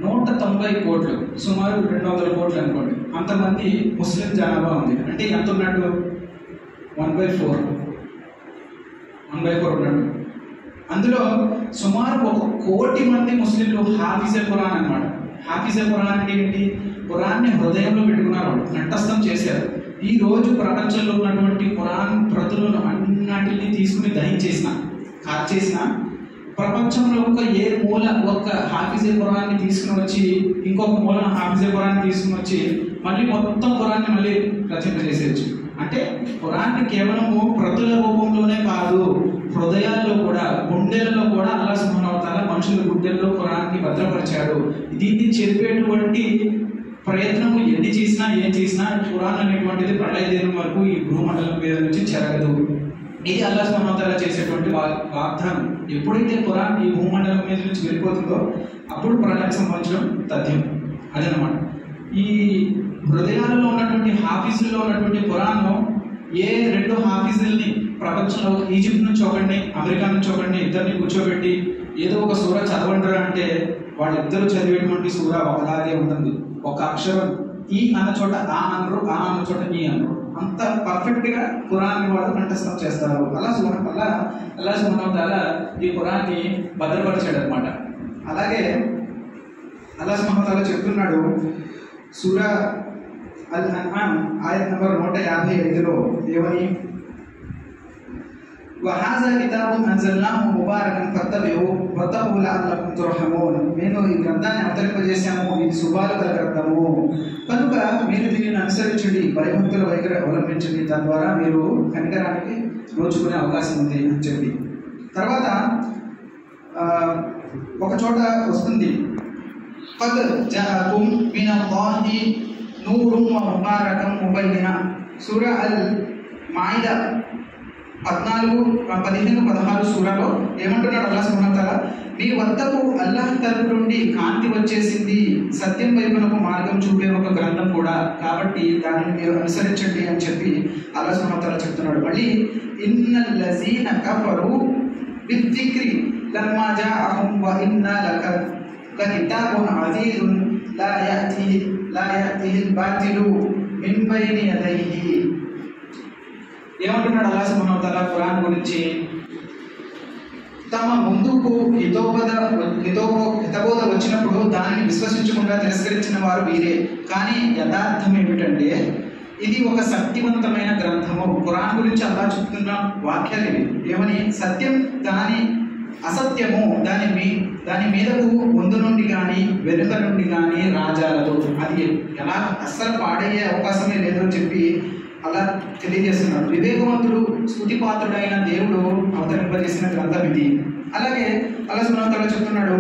190 కోట్లు, సుమారు 200 కోట్లు అనుకోండి, అంతమంది ముస్లిం జనాభా ఉంది. అంటే ఎంత ఉన్నట్టు? 1/4 ఉన్నట్టు. అందులో సుమారు 1 కోటి మంది ముస్లింలు హాఫిజే ఖురాన్ అన్నమాట. హాఫిజే ఖురాన్ అంటే ఏంటి? ఖురాన్ని హృదయంలో పెట్టుకున్నారు, కంఠస్థం చేశారు. ఈ రోజు ప్రపంచంలో ఉన్నటువంటి ఖురాన్ ప్రతులను అన్నిటిని తీసుకుని దహించేసిన, కాల్చేసిన, ప్రపంచంలో ఏ మూల ఒక హాఫిజే ఖురాన్ని తీసుకుని వచ్చి ఇంకొక మూల హాఫిజే ఖురాన్ని తీసుకుని వచ్చి మళ్ళీ మొత్తం ఖురాన్ని మళ్ళీ రచింపజేసేయచ్చు. అంటే ఖురాన్ని కేవలము ప్రతుల రూపంలోనే కాదు, హృదయాల్లో కూడా, గుండెల్లో కూడా అల్లాహ్ సుబ్హానహు వ తఆలా మనుషుల గుండెల్లో ఖురాన్ని భద్రపరిచాడు. దీన్ని చెప్పేటువంటి ప్రయత్నము ఎన్ని చేసినా ఏం చేసినా ఖురాన్ అనేటువంటిది ప్రళయ దినం వరకు ఈ భూమండలం మీద నుంచి చెరగదు. ఇది అల్లాహ్ సుబ్హానహు వ తఆలా చేసేటువంటి వాగ్దానం. ఎప్పుడైతే ఖురాన్ ఈ భూమండలం మీద నుంచి వెళ్ళిపోతుందో అప్పుడు ఖురాన్కి సంబంధించిన తథ్యం అదనమాట. ఈ హృదయాలలో ఉన్నటువంటి హాఫీజుల్లో ఉన్నటువంటి ఖురాన్ను ఏ రెండు హాఫీజుల్ని ప్రపంచంలో ఈజిప్ట్ నుంచి ఒకరిని, అమెరికా నుంచి ఒకరిని, ఇద్దరిని కూర్చోబెట్టి ఏదో ఒక సూర చదవండిరా అంటే వాళ్ళిద్దరు చదివేటువంటి సూర ఒకలాగే ఉంటుంది. ఒక అక్షరం ఈ అన్న చోట ఆ అనరు, ఆ అన్న చోట ఈ అనరు. అంత పర్ఫెక్ట్ గా ఖురాన్ని వాళ్ళు కంఠస్థం చేస్తారు. అల్లాహ్ సుబ్హానహు వ తఆలా ఈ ఖురాన్ని భద్రపరిచాడు అనమాట. అలాగే అల్లాహ్ సుబ్హానహు వ తఆలా చెప్తున్నాడు సూరా అల్ అన్ఆమ్ ఆయత్ నంబర్ 155లో ఏమని, వహాజా కితాబున్ అన్జల్నాహు ముబారకన్ ఫత్తబిఉ వత్తఖూ లఅల్లకుమ్ తుర్హమూన్. నేను ఈ గ్రంథాన్ని అవతరింపజేశాము, ఇది శుభాలు గల గ్రంథము కనుక మీరు దీనిని అనుసరించండి, భయభక్తుల వైఖరి అవలంబించండి, తద్వారా మీరు కనికరానికి నోచుకునే అవకాశం ఉంది అని చెప్పి. తర్వాత ఒక చోట వస్తుంది قد جاءكم من الله نور ومبارك مبين. సూరా అల్ మాయిదా 14-15-16 సూరాలో ఏమంటున్నాడు అల్లాహ్ సుబ్హానహు వ తఆలా, మీ వద్దకు అల్లాహ్ తరపు నుండి కాంతి వచ్చేసింది, సత్యం వైపునకు మార్గం చూపే ఒక గ్రంథం కూడా, కాబట్టి దానిని మీరు అనుసరించండి అని చెప్పి అల్లాహ్ సుబ్హానహు వ తఆలా చెప్తున్నాడు. మళ్ళీ ఇన్నల్ లజీన కఫరు బిద్దిక్రి లమ్మా జాఅహుం వ ఇన్నా లకితాబున్ అజీజున్ లా యఅతిహిల్ బాతిలు మిన్ బైని యదైహి. ఏమంటున్నాడు అల్లాహ్ సుబ్హానహు వ తఆలా ఖురాన్ గురించి, తమ ముందుకు హితబోధ వచ్చినప్పుడు దానిని విశ్వసించకుండా తిరస్కరించిన వారు వీరే. కానీ యథార్థం ఏమిటంటే ఇది ఒక శక్తివంతమైన గ్రంథము. ఖురాన్ గురించి అల్లాహ్ చెప్తున్న వాక్యాలు ఇవి. ఏమని, సత్యం దాని అసత్యము దాని మీదకు ముందు నుండి కానీ వెనుక నుండి కానీ రాజాలదు, అది ఎలా అస్సలు పాడయ్యే అవకాశమే లేదని చెప్పి అలా తెలియజేస్తున్నాడు. వివేకవంతుడు స్తుతిపాత్రుడైన దేవుడు అవతరింపజేసిన గ్రంథం ఇది. అలాగే అల్లాహ్ సుబ్హానహు వ తఆలా చెప్తున్నాడు,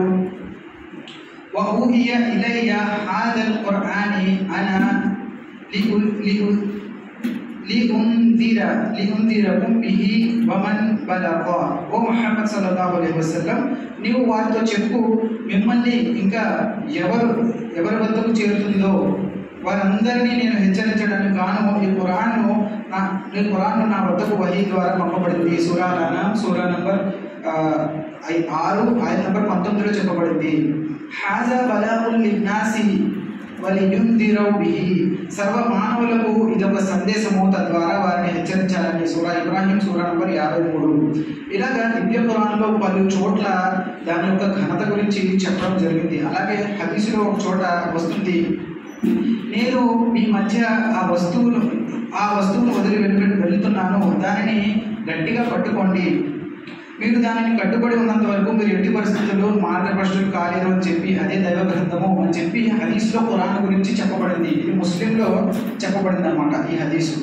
వహూహియ ఇలయ్య హాదల్ ఖుర్ఆని అనా లిఉన్దిరకుం బిహి వమన్ బలగ. ఓ ముహమ్మద్ సల్లల్లాహు అలైహి వసల్లం, నీవు వారితో చెప్పు, మిమ్మల్ని ఇంకా ఎవరి వద్దకు చేరుతుందో వారందరినీ నేను హెచ్చరించడానికి గాను ఈ ఖురాన్ను నా వద్దకు వహీ ద్వారా పంపబడింది. సూరా అల్ అన్ఆమ్ సూరా నంబర్ 6 ఆయత్ నంబర్ 19లో చెప్పబడింది. హాజా బలాగుల్ లిన్నాసి వలియున్దిరౌ బిహి. సర్వ మానవులకు ఇదొక సందేశము, తద్వారా వారిని హెచ్చరించాలని. సూరా ఇబ్రాహీం సూరా నంబర్ 53. ఇలాగా దివ్య ఖురాన్లో పలు చోట్ల దాని యొక్క ఘనత గురించి చెప్పడం జరిగింది. అలాగే హదీసులో ఒక చోట వస్తుంది, నేను మీ మధ్య ఆ వస్తువును వదిలి వెళ్తున్నాను, దానిని గట్టిగా పట్టుకోండి, మీరు దానిని కట్టుబడి ఉన్నంత వరకు మీరు ఎట్టి పరిస్థితుల్లో మార్గభ్రష్టులు కాలేరు అని చెప్పి అదే దైవ గ్రంథము అని చెప్పి హదీస్లో ఖురాన్ గురించి చెప్పబడింది. ఇది ముస్లింలో చెప్పబడింది అన్నమాట ఈ హదీసు.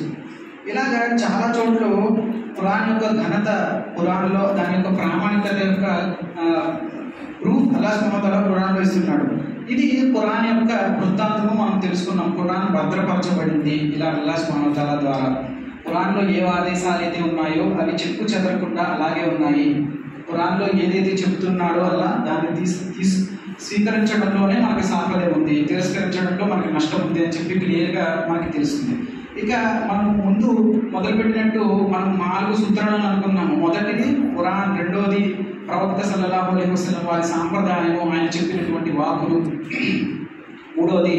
ఇలాగా చాలా చోట్ల ఖురాన్ యొక్క ఘనత, ఖురాన్లో దాని యొక్క ప్రామాణికత యొక్క ప్రూఫ్ అల్లాహ్ సుబ్హానహు వ తఆలా ఖురాన్లో ఇస్తున్నాడు. ఇది ఖురాన్ యొక్క వృత్తాంతము మనం తెలుసుకున్నాం. ఖురాన్ భద్రపరచబడింది ఇలా అల్లాహ్ సుబ్హానహు వ తఆలా ద్వారా. ఖురాన్లో ఏ ఆదేశాలు అయితే ఉన్నాయో అవి చెక్కు చెదరకుండా అలాగే ఉన్నాయి. ఖురాన్లో ఏదైతే చెప్తున్నాడో అలా దాన్ని స్వీకరించడంలోనే మనకి సాఫల్యం ఉంది, తిరస్కరించడంలో మనకి నష్టం ఉంది అని చెప్పి క్లియర్గా మనకి తెలుస్తుంది. ఇక మనం ముందు మొదలుపెట్టినట్టు మనం 4 సూత్రాలను అనుకున్నాము. మొదటిది ఖురాన్, రెండోది ప్రవక్త సల్లల్లాహు అలైహి వసల్లం వారి సాంప్రదాయము, ఆయన చెప్పినటువంటి వాకులు, మూడోది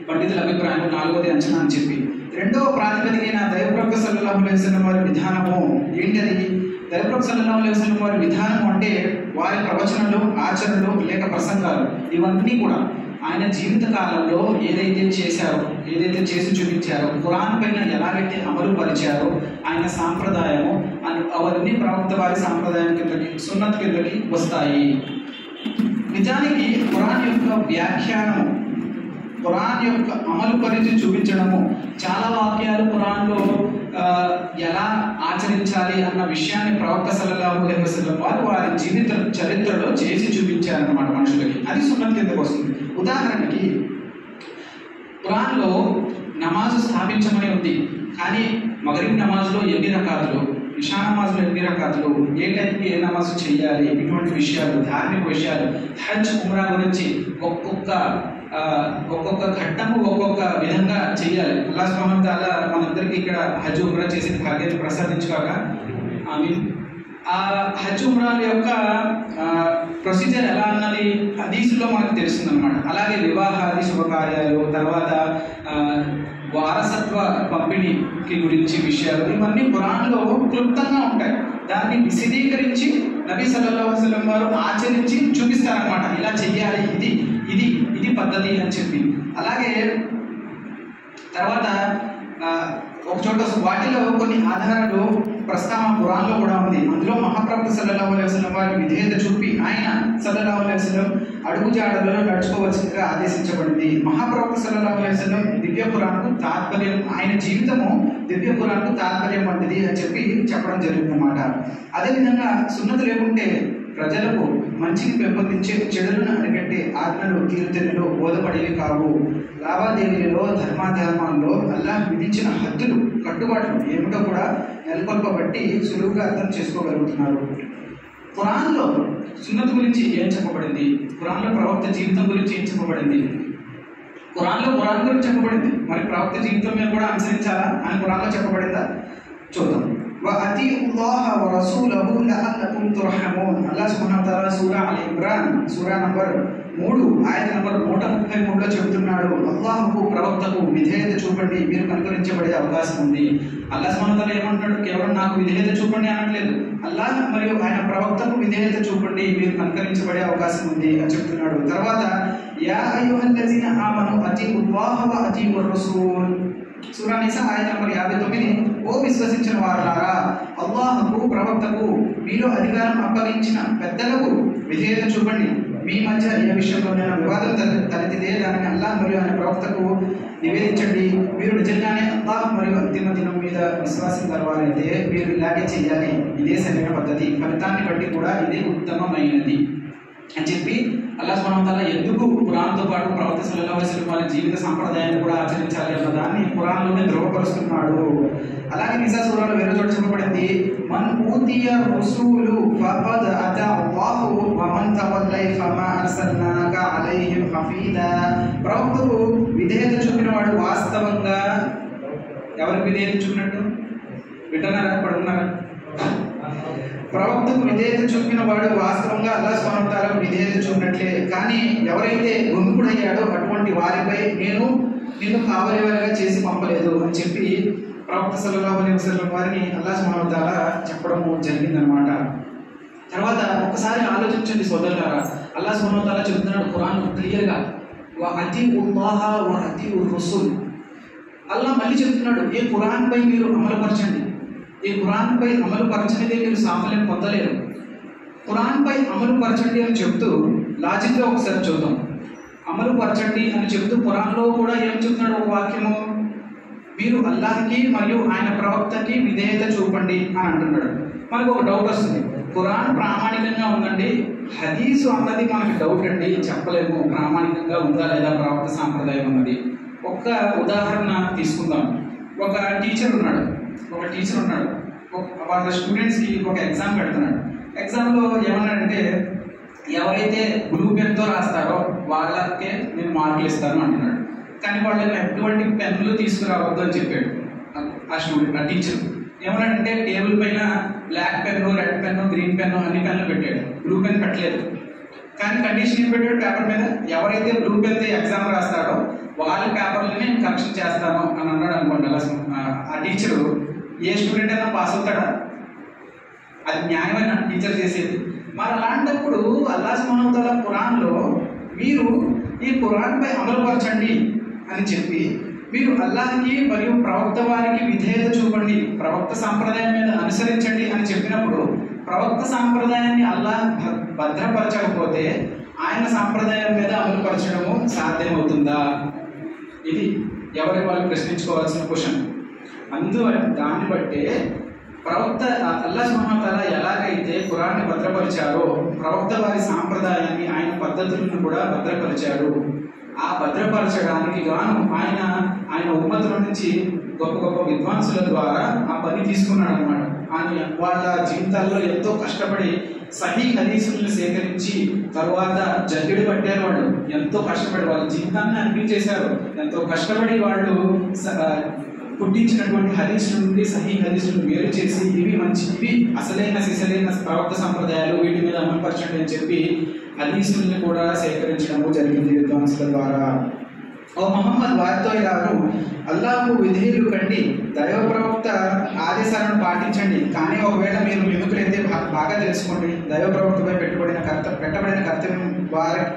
పండితుల అభిప్రాయం, నాలుగోది అంచనా అని చెప్పి రెండవ ప్రాతిపదికైన దైవప్రవక్త సల్లల్లాహు అలైహి వసల్లం వారి విధానము ఏంటది? దైవప్రవక్త సల్లల్లాహు అలైహి వసల్లం వారి విధానము అంటే వారి ప్రవచనలు, ఆచరణలు లేక ప్రసంగాలు, ఇవన్నీ కూడా ఆయన జీవిత కాలంలో ఏదైతే చేశారో, ఏదైతే చేసి చూపించారో, ఖురాన్ పైన ఎలాగైతే అమలు పరిచారో ఆయన సాంప్రదాయము అవన్నీ ప్రవక్త వారి సాంప్రదాయం కిందకి, సున్నత్ కిందకి వస్తాయి. నిజానికి ఖురాన్ యొక్క వ్యాఖ్యానము, ఖురాన్ యొక్క అమలు పరిచి చూపించడము, చాలా వాక్యాలు ఖురాన్లో ఎలా ఆచరించాలి అన్న విషయాన్ని ప్రవక్త సల్లల్లాహు అలైహి వసల్లం వారి జీవిత చరిత్రలో చేసి చూపించారన్నమాట మనుషులకి. అది సున్నత్ కిందకు వస్తుంది. ఉదాహరణకి ఖురాన్లో నమాజు స్థాపించమని ఉంది, కానీ మగరిబ్ నమాజ్లో ఎన్ని రకాతులు, ఇషా నమాజులు ఎన్ని రకాలు, ఏ టైంకి ఏ నమాజు చేయాలి, ఇటువంటి విషయాలు, ధార్మిక విషయాలు, హజ్ ఉమ్రా గురించి ఒక్కొక్క ఘట్టము ఒక్కొక్క విధంగా చేయాలి. అల్లాహ్ సుబ్హానహు వ తఆలా మనందరికీ ఇక్కడ హజ్ ఉమ్రా చేసిన భాగ్యాన్ని ప్రసాదించుగాక. ఆమీన్. ఆ హజ్ ఉమ్రాల యొక్క ప్రొసీజర్ ఎలా అన్నది హదీసులో మనకు తెలుస్తుందన్నమాట. అలాగే వివాహాది శుభకార్యాలు, తర్వాత వారసత్వ పంపిణీకి గురించి విషయాలు, ఇవన్నీ ఖురాన్లో క్లుప్తంగా ఉంటాయి. దాన్ని విశదీకరించి నబీ సల్లల్లాహు అలైహి వసల్లం వారు ఆచరించి చూపిస్తారనమాట. ఇలా చెయ్యాలి, ఇది ఇది ఇది పద్ధతి అని చెప్పి. అలాగే తర్వాత ఒక చోట వాటిలో కొన్ని ఆధారాలు ప్రస్తావన ఖురాన్లో కూడా ఉంది. అందులో మహాప్రభు సల్లల్లాహు అలైహి వసల్లం వారి విధేయత చూపి ఆయన సల్లల్లాహు అలైహి వసల్లం అడుగుజాడలలో నడుచుకోవాల్సిందిగా ఆదేశించబడింది. మహాప్రభు సల్లల్లాహు అలైహి వసల్లం దివ్య ఖురాన్కు తాత్పర్యం, ఆయన జీవితము దివ్య ఖురాన్కు తాత్పర్యం వంటిది అని చెప్పి చెప్పడం జరిగింది అన్నమాట. అదేవిధంగా సున్నత లేకుంటే ప్రజలకు మంచిని పెంపొందించే, చెడులను అరికట్టే ఆజ్ఞలు, కీర్తనలు బోధపడేవి కావు. లావాదేవీలలో, ధర్మాధర్మాల్లో అల్లాహ్ విధించిన హద్దులు, కట్టుబాట్లు ఏమిటో కూడా నెలకొల్పబట్టి సులువుగా అర్థం చేసుకోగలుగుతున్నారు. ఖురాన్లో సున్నత్ గురించి ఏం చెప్పబడింది, ఖురాన్లో ప్రవక్త జీవితం గురించి ఏం చెప్పబడింది, ఖురాన్లో ఖురాన్ గురించి చెప్పబడింది, మరి ప్రవక్త జీవితం మీద కూడా అనుసరించాలా అని ఖురాన్లో చెప్పబడిందా చూద్దాం. వఅతీఉల్లాహ వరసూలహు లఅల్లకుం తుర్హమూన్. అల్లాహ్ సుబ్హానహు వ తఆలా సూరా అల్ ఇమ్రాన్ సూరా నంబర్ 3 ఆయత నంబర్ 133లో చెబుతున్నాడు, అల్లాహ్కు ప్రవక్తకు విధేయత చూపండి, మీరు కనుకరించబడే అవకాశం ఉంది. అల్లాహ్ సుబ్హానహు వ తఆలా ఏమంటున్నాడు, కేవలం నాకు విధేయత చూపండి అనట్లేదు, అల్లాహ్ మరియు ఆయన ప్రవక్తకు విధేయత చూపండి, మీరు కనుకరించబడే అవకాశం ఉంది అని చెప్తున్నాడు. తర్వాత యా అయ్యుహల్లజీన ఆమను అతీఉల్లాహ వ అతీఉర్ రసూల్ సూరా నిసా ఆయత నంబర్ 59, ఓ విశ్వసించిన వారులారా, అల్లాహ్కు ప్రవక్తకు మీలో అధికారం అప్పగించిన పెద్దలకు విధేయత చూపండి. మీ మధ్య ఏ విషయంలోనైనా వివాదం తలెత్తితే దానిని అల్లాహ్ మరియు ఆయన ప్రవక్తకు నివేదించండి. మీరు నిజంగానే అల్లాహ్ మరియు అంతిమ దినం మీద విశ్వాసం కలవాలైతే మీరు ఇలాగే చేయాలి, ఇదే సరైన పద్ధతి, ఫలితాన్ని బట్టి కూడా ఇదే ఉత్తమమైనది అని చెప్పి అల్లాహ్ సుబ్హానహు వ తఆలా ఎందుకు ఖురాన్తో పాటు ప్రవక్త సల్లల్లాహు అలైహి వసల్లం వారి జీవిత సంప్రదాయాన్ని కూడా ఆచరించాలి అన్న దాన్ని ఖురాన్లోనే ధృవపరుస్తున్నాడు. అలాగే నిసా సూరాలో వేరే చోట చెప్పబడింది, మన్ ఊతియ రసూలు ఫఖద్ అతా అల్లాహు వ మన్ తవల్లై ఫమా అర్సల్నాక అలైహిం హఫీదా. ప్రవక్తకు విధేయత చూపినవాడు వాస్తవంగా ఎవరికి విధేయత చూపినట్టు వింటున్నారా, పడున్నారా? ప్రవక్తకు విధేయత చూపిన వాడు వాస్తవంగా అల్లాహ్ సుబ్హానహు వ తఆలా విధేయత చూపినట్లే. కానీ ఎవరైతే గుమికుడయ్యాడో అటువంటి వారిపై నిన్ను కావలివారిగా చేసి పంపలేదు అని చెప్పి ప్రవక్త సల్లల్లాహు అలైహి వసల్లం వారిని అల్లాహ్ సుబ్హానహు వ తఆలా చెప్పడం జరిగిందనమాట. తర్వాత ఒకసారి ఆలోచించండి సోదరులారా, అల్లాహ్ సుబ్హానహు వ తఆలా చెబుతున్నాడు ఖురాన్ క్లియర్గా, వ అతీఉల్లాహ వ అతీఉర్ రసూల్. అల్లాహ్ మళ్ళీ చెప్తున్నాడు, ఈ ఖురాన్పై మీరు అమలుపరచండి, ఈ ఖురాన్పై అమలు పరచనిదే మీరు సాఫల్యం పొందలేరు. ఖురాన్పై అమలు పరచండి అని చెప్తూ లాజిక్గా ఒకసారి చూద్దాం. అమలు పరచండి అని చెప్తూ ఖురాన్లో కూడా ఏం చెప్తున్నాడు ఒక వాక్యము, మీరు అల్లాహ్కి మరియు ఆయన ప్రవక్తకి విధేయత చూపండి అని అంటున్నాడు. మనకు ఒక డౌట్ వస్తుంది, ఖురాన్ ప్రామాణికంగా ఉందండి, హదీసు అన్నది మనకి డౌట్ అండి, చెప్పలేము ప్రామాణికంగా ఉందా లేదా ప్రవక్త సాంప్రదాయం అన్నది. ఒక్క ఉదాహరణ తీసుకుందాం. ఒక టీచర్ ఉన్నాడు వాళ్ళ స్టూడెంట్స్కి ఒక ఎగ్జామ్ పెడుతున్నాడు. ఎగ్జామ్లో ఏమన్నాడంటే, ఎవరైతే బ్లూ పెన్తో రాస్తారో వాళ్ళకే నేను మార్కులు ఇస్తాను అంటున్నాడు. కానీ వాళ్ళని ఎటువంటి పెన్నులు తీసుకురావద్దు అని చెప్పాడు ఆ టీచర్. ఏమన్నాడంటే, టేబుల్ పైన black pen, red pen, green pen అన్ని పెన్నులు పెట్టాడు, బ్లూ పెన్ పెట్టలేదు. కానీ కండిషన్ ఏం పెట్టాడు పేపర్ మీద, ఎవరైతే బ్లూ పెన్తో ఎగ్జామ్ రాస్తాడో వాళ్ళ పేపర్లని నేను కరెక్షన్ చేస్తాను అని అన్నాడు అనుకోండి. అలా ఆ టీచరు ఏ స్టూడెంట్ అయినా పాస్ అవుతాడా? అది న్యాయమైన టీచర్ చేసేది. మరి అలాంటప్పుడు అల్లాహ్ సుబ్హానహు వ తఆలా ఖురాన్లో మీరు ఈ ఖురాన్పై అమలుపరచండి అని చెప్పి, మీరు అల్లాహ్కి మరియు ప్రవక్త వారికి విధేయత చూపండి, ప్రవక్త సాంప్రదాయం మీద అనుసరించండి అని చెప్పినప్పుడు ప్రవక్త సాంప్రదాయాన్ని అల్లాహ్ భద్రపరచకపోతే ఆయన సాంప్రదాయం మీద అమలుపరచడము సాధ్యమవుతుందా? ఇది ఎవరి వాళ్ళు ప్రశ్నించుకోవాల్సిన క్వశ్చన్. అందువల్ల దాన్ని బట్టే ప్రవక్త అల్లాహ్ సుబ్హానహు వ తఆలా ఎలాగైతే ఖురాన్ని భద్రపరిచారో ప్రవక్త వారి సాంప్రదాయాన్ని, ఆయన పద్ధతులను కూడా భద్రపరిచారు. ఆ భద్రపరచడానికి గాను ఆయన ఉమ్మతుల నుంచి గొప్ప గొప్ప విద్వాంసుల ద్వారా ఆ పని తీసుకున్నాడు అనమాట. వాళ్ళ జీవితాల్లో ఎంతో కష్టపడి సహీ హదీసులను సేకరించి తర్వాత జల్లెడు పట్టారు. వాళ్ళు ఎంతో కష్టపడి వాళ్ళ జీవితాన్ని అనిపించేశారు. ఎంతో కష్టపడి వాళ్ళు పుట్టించినటువంటి హదీసుల నుండి సహీ హదీసులను వేరు చేసి ఇవి మంచి, ఇవి అసలైన సిసలైన ప్రవక్త సంప్రదాయాలు, వీటి మీద అమలుపరచండి అని చెప్పి హదీసుల్ని కూడా సేకరించడము జరిగింది విద్వాంసుల ద్వారా. ఓ మహమ్మద్ వారితో ఇలాను, అల్లాహకు విధేయులు కండి, దైవ ప్రవక్త ఆదేశాలను పాటించండి. కానీ ఒకవేళ మీరు విముఖులైతే బాగా తెలుసుకోండి, దైవ ప్రవక్తపై పెట్టబడిన కర్తవ్యం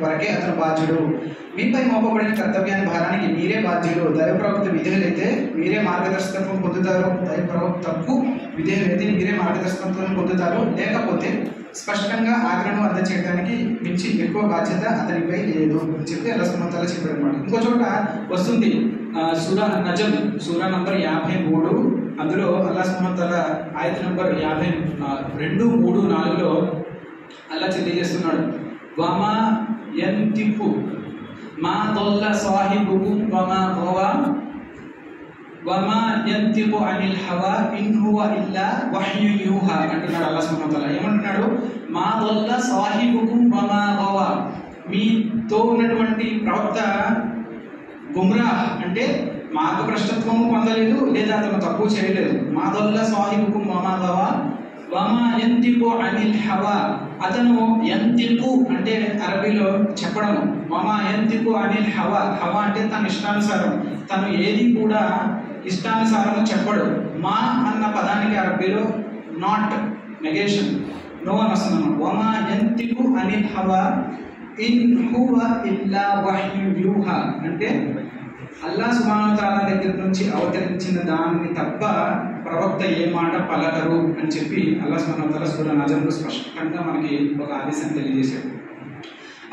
వరకే అతను బాధ్యుడు. మీపై మోపబడిన కర్తవ్యాన్ని భారానికి మీరే బాధ్యులు. దైవ ప్రవక్త విధేయులైతే మీరే మార్గదర్శకత్వం పొందుతారు, దైవ ప్రవక్తకు విధేయులైతే మీరే మార్గదర్శకత్వం పొందుతారు. లేకపోతే స్పష్టంగా ఆజ్ఞను అందచేయడానికి మించి ఎక్కువ బాధ్యత అతనిపై లేదు అని చెప్పి అల్లాహ్ సుబ్హానహు వ తఆలా చెప్పాడు అనమాట. ఇంకో చోట వస్తుంది సూరా నజమ్ సూరా నంబర్ 53, అందులో అల్లాహ్ సుబ్హానహు వ తఆలా ఆయత నంబర్ 52, 3, 4లో అల్లాహ్ తెలియజేస్తున్నాడు, వమా యంతికు మా దల్ల సాహిబుకుం వమా గవా వమా యంతికు అనిల్ హవా ఇన్ హువ ఇల్లా వహ్యు యూహా అంటున్నాడు అల్లాహ్ సుబ్హానహు వ తఆలా. ఏమంటున్నాడు? మా దల్ల సాహిబుకుం వమా గవా, మీతో ఉన్నటువంటి ప్రవక్త గుమ్రా అంటే మార్గభ్రష్టత్వము పొందలేదు, లేదా అతను తప్పు చేయలేదు. మా దల్ల సాహిబుకుం వమా గవా వమా యంతికు అనిల్ హవా, అతను యంతికు అంటే అరబీలో చెప్పడము, వమా యంతికు అనిల్ హవా, హవా అంటే తన ఇష్టానుసారం, తను ఏది కూడా ఇష్టానుసారము చెప్పడు. మా అన్న పదానికి అరబీలో నాట్ నెగేషన్, నో అని వస్తున్నాను. వమా యంతికు అనిల్ హవా ఇన్ హువ ఇల్లా వహ్యు యూహా అంటే అల్లాహ్ సుబ్హానహు వ తఆలా దగ్గర నుంచి అవతరించిన దాన్ని తప్ప ప్రవక్త ఏ మాట పలకరు అని చెప్పి అల్లాహ్ సుబ్హానహు వ తఆలా సూరా నజమ్లో స్పష్టంగా మనకి ఒక ఆదేశాన్ని తెలియజేశాడు.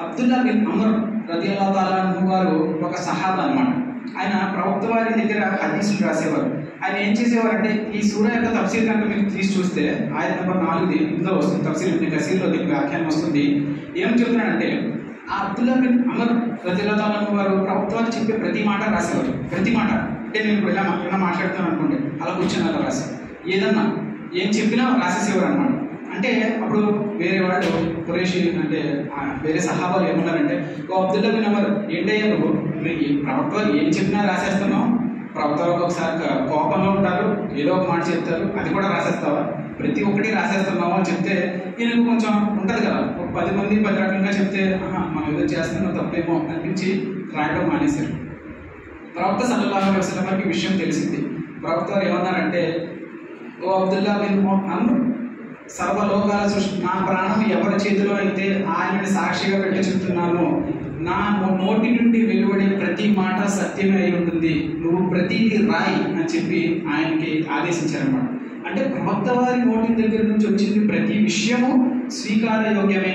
అబ్దుల్లా బిన్ అమర్ రదియల్లాహు తఆలా అన్హు గారు ఒక సహాబా అన్నమాట. ఆయన ప్రవక్త వారి దగ్గర హదీసులు రాసేవారు. ఆయన ఏం చేసేవారంటే, ఈ సూరా యొక్క తఫ్సీర్ కనుక మీరు తీసి చూస్తే ఆయత నంబర్ 4 ఇందులో వస్తుంది, తఫ్సీర్ ఇబ్న్ కసీర్లో దీనికి వ్యాఖ్యానం వస్తుంది. ఏం చెప్తున్నాడంటే, ఆ అబ్దుల్లా బిన్ అమర్ రదియల్లాహు తఆలా అన్హు గారు ప్రవక్త వారు చెప్పే ప్రతి మాట రాసేవారు. ప్రతి మాట అంటే నేను ఇప్పుడు ఇలా మాట్లాడుతాను అనుకోండి, అలా కూర్చొని అలా రాసి ఏదన్నా ఏం చెప్పినా రాసేసేవారు అనమాట. అంటే అప్పుడు వేరే వాళ్ళు ఖురేషి అంటే వేరే సహాబాలు ఏమన్నారంటే, ఓ అబ్దుల్లా బిన్ అమర్ ఏంటయ్యా నువ్వు ప్రవక్త వారు ఏం చెప్పినా రాసేస్తున్నావు, ప్రవక్త వారు ఒకసారి కోపంలో ఉంటారు, ఏదో ఒక మాట చెప్తారు, అది కూడా రాసేస్తావా, ప్రతి ఒక్కటి రాసేస్తున్నావు అని చెప్తే ఈయనకు కొంచెం ఉంటుంది కదా, ఒక 10 మంది 10 రకంగా చెప్తే మనం ఏదో చేస్తున్నాం తప్పేమో అనిపించి రాయడం మానేశారు. ప్రవక్త సల్లల్లాహు అలైహి వసల్లం వారికి విషయం తెలిసింది. ప్రవక్త వారు ఏమన్నారంటే, ఓ అబ్దుల్లా బిన్ అమర్, సర్వలోకాల సృష్టి నా ప్రాణం ఎవరి చేతిలో అయితే ఆయనని సాక్షిగా పెట్టి చెప్తున్నాను, నా నోటి నుండి వెలువడే ప్రతి మాట సత్యమే అయి ఉంటుంది, నువ్వు ప్రతిదీ రాయి అని చెప్పి ఆయనకి ఆదేశించారన్నమాట. అంటే ప్రవక్త వారి నోటి దగ్గర నుంచి వచ్చింది ప్రతి విషయము స్వీకారయోగ్యమే.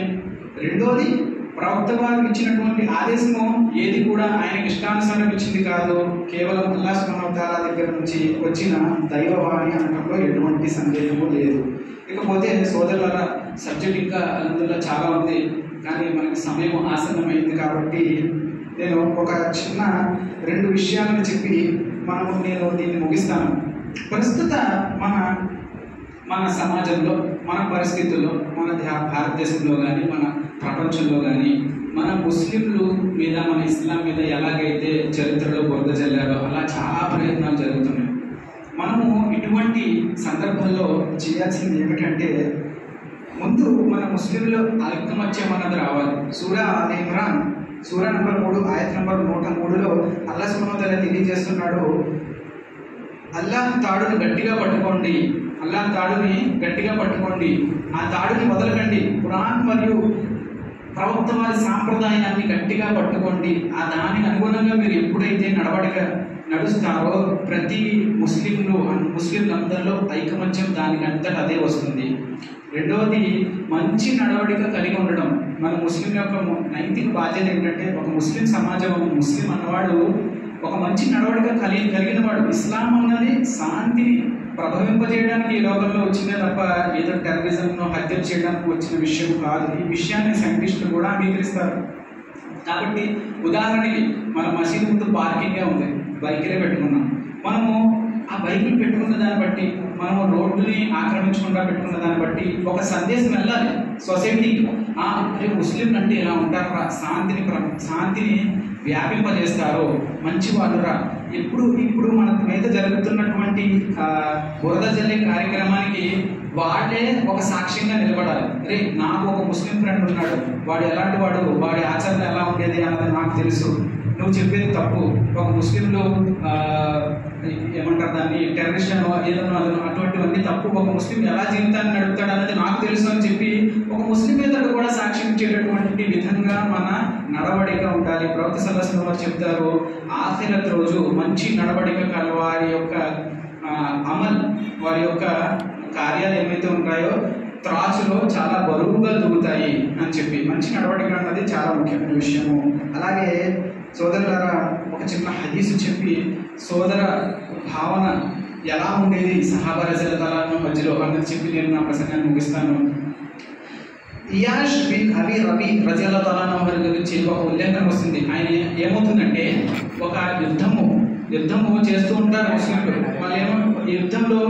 రెండోది, ప్రవక్త వారు ఇచ్చినటువంటి ఆదేశము ఏది కూడా ఆయనకి ఇష్టానుసారం ఇచ్చింది కాదు, కేవలం అల్లాహ్ సుబ్హానహు వ తఆలా దగ్గర నుంచి వచ్చిన దైవవాణి అనడంలో ఎటువంటి సందేహము లేదు. ఇకపోతే సోదరుల సబ్జెక్ట్ ఇంకా అందులో చాలా ఉంది, కానీ మనకి సమయం ఆసన్నమైంది కాబట్టి నేను ఒక చిన్న 2 విషయాలను చెప్పి నేను దీన్ని ముగిస్తాను. ప్రస్తుత మన సమాజంలో, మన పరిస్థితుల్లో, మన భారతదేశంలో కానీ మన ప్రపంచంలో కానీ మన ముస్లింలు మీద, మన ఇస్లాం మీద ఎలాగైతే చరిత్రలో బురద జల్లారో అలా చాలా ప్రయత్నాలు జరుగుతున్నాయి. మనము ఇటువంటి సందర్భంలో చేయాల్సింది ఏమిటంటే, ముందు మన ముస్లింలు ఐకమత్యం అన్నది రావాలి. సూరా ఆల్ ఇమ్రాన్ సూరా నంబర్ 3 ఆయత నంబర్ 103లో అల్లాహ్ సుబ్హానహు వ తఆలా తెలియజేస్తున్నాడు, అల్లాహ్ తాడుని గట్టిగా పట్టుకోండి, అల్లాహ్ తాడుని గట్టిగా పట్టుకోండి, ఆ తాడుని వదలకండి, ఖురాన్ మరియు ప్రవక్త వారి సాంప్రదాయాన్ని గట్టిగా పట్టుకోండి. ఆ దానికి అనుగుణంగా మీరు ఎప్పుడైతే నడుస్తారో ప్రతి ముస్లింలందరిలో ఐకమత్యం దానికి అంతటా అదే వస్తుంది. రెండవది, మంచి నడవడిక కలిగి ఉండడం. మన ముస్లిం యొక్క నైతిక బాధ్యత ఏంటంటే, ఒక ముస్లిం సమాజం, ముస్లిం అన్నవాడు ఒక మంచి నడవడిక కలిగిన వాడు. ఇస్లాం అన్నది శాంతిని ప్రభవింపజేయడానికి ఈ లోకంలో వచ్చిందే తప్ప ఏదో టెర్రరిజంను హత్య చేయడానికి వచ్చిన విషయం కాదు. ఈ విషయాన్ని సైంటిస్టులు కూడా అంగీకరిస్తారు. కాబట్టి ఉదాహరణకి మన మసీదు ముందు పార్కింగే ఉంది, బైక్లే పెట్టుకున్నాం. మనము ఆ బైబిల్ పెట్టుకున్న దాన్ని బట్టి, మనం రోడ్డుని ఆక్రమించకుండా పెట్టుకున్న దాన్ని బట్టి ఒక సందేశం వెళ్ళాలి సొసైటీకి. ముస్లిం అంటే ఇలా ఉంటారా, శాంతిని వ్యాపింపజేస్తారు, మంచి వాళ్ళురా. ఇప్పుడు మన మీద జరుగుతున్నటువంటి బురద జల్లే కార్యక్రమానికి వాళ్ళే ఒక సాక్ష్యంగా నిలబడాలి. అరే, నాకు ఒక ముస్లిం ఫ్రెండ్ ఉన్నాడు, వాడు ఎలాంటి వాడు, వాడి ఆచరణ ఎలా ఉండేది అన్నది నాకు తెలుసు, నువ్వు చెప్పేది తప్పు, ఒక ముస్లింలు ఏమంటారు దాన్ని టెర్రరిస్ట్ అనో ఏదనో అటువంటివన్నీ తప్పు, ఒక ముస్లిం ఎలా జీవితాన్ని నడుపుతాడు అన్నది నాకు తెలుసు అని చెప్పి ఒక ముస్లిం ఇతరుడు కూడా సాక్ష్యం ఇచ్చేటటువంటి విధంగా మన నడవడిక ఉండాలి. ప్రవక్త సల్లల్లాహు అలైహి వసల్లం చెప్తారు, ఆఖిరత్ రోజు మంచి నడవడిక కల వారి యొక్క అమల్, వారి యొక్క కార్యాలు ఏమైతే ఉంటాయో త్రాసులో చాలా బరువుగా దూగుతాయి అని చెప్పి. మంచి నడవడిక అన్నది చాలా ముఖ్యమైన విషయము. అలాగే సోదరులారా, ఒక చిన్న హదీసు చెప్పి సోదర భావన ఎలా ఉండేది సహాబా రజల్లాహు అన్హుం మధ్యలో అన్నది చెప్పి నేను నా ప్రసంగాన్ని ముగిస్తాను. ఇయాష్ బిన్ అబీ రబీ రజల్లాహు అన్హు వారి గురించి ఒక ఉల్లేఖనం వస్తుంది. ఆయన ఏమవుతుందంటే, ఒక యుద్ధము చేస్తూ ఉంటారు ముస్లింలు. వాళ్ళు ఏమో యుద్ధంలో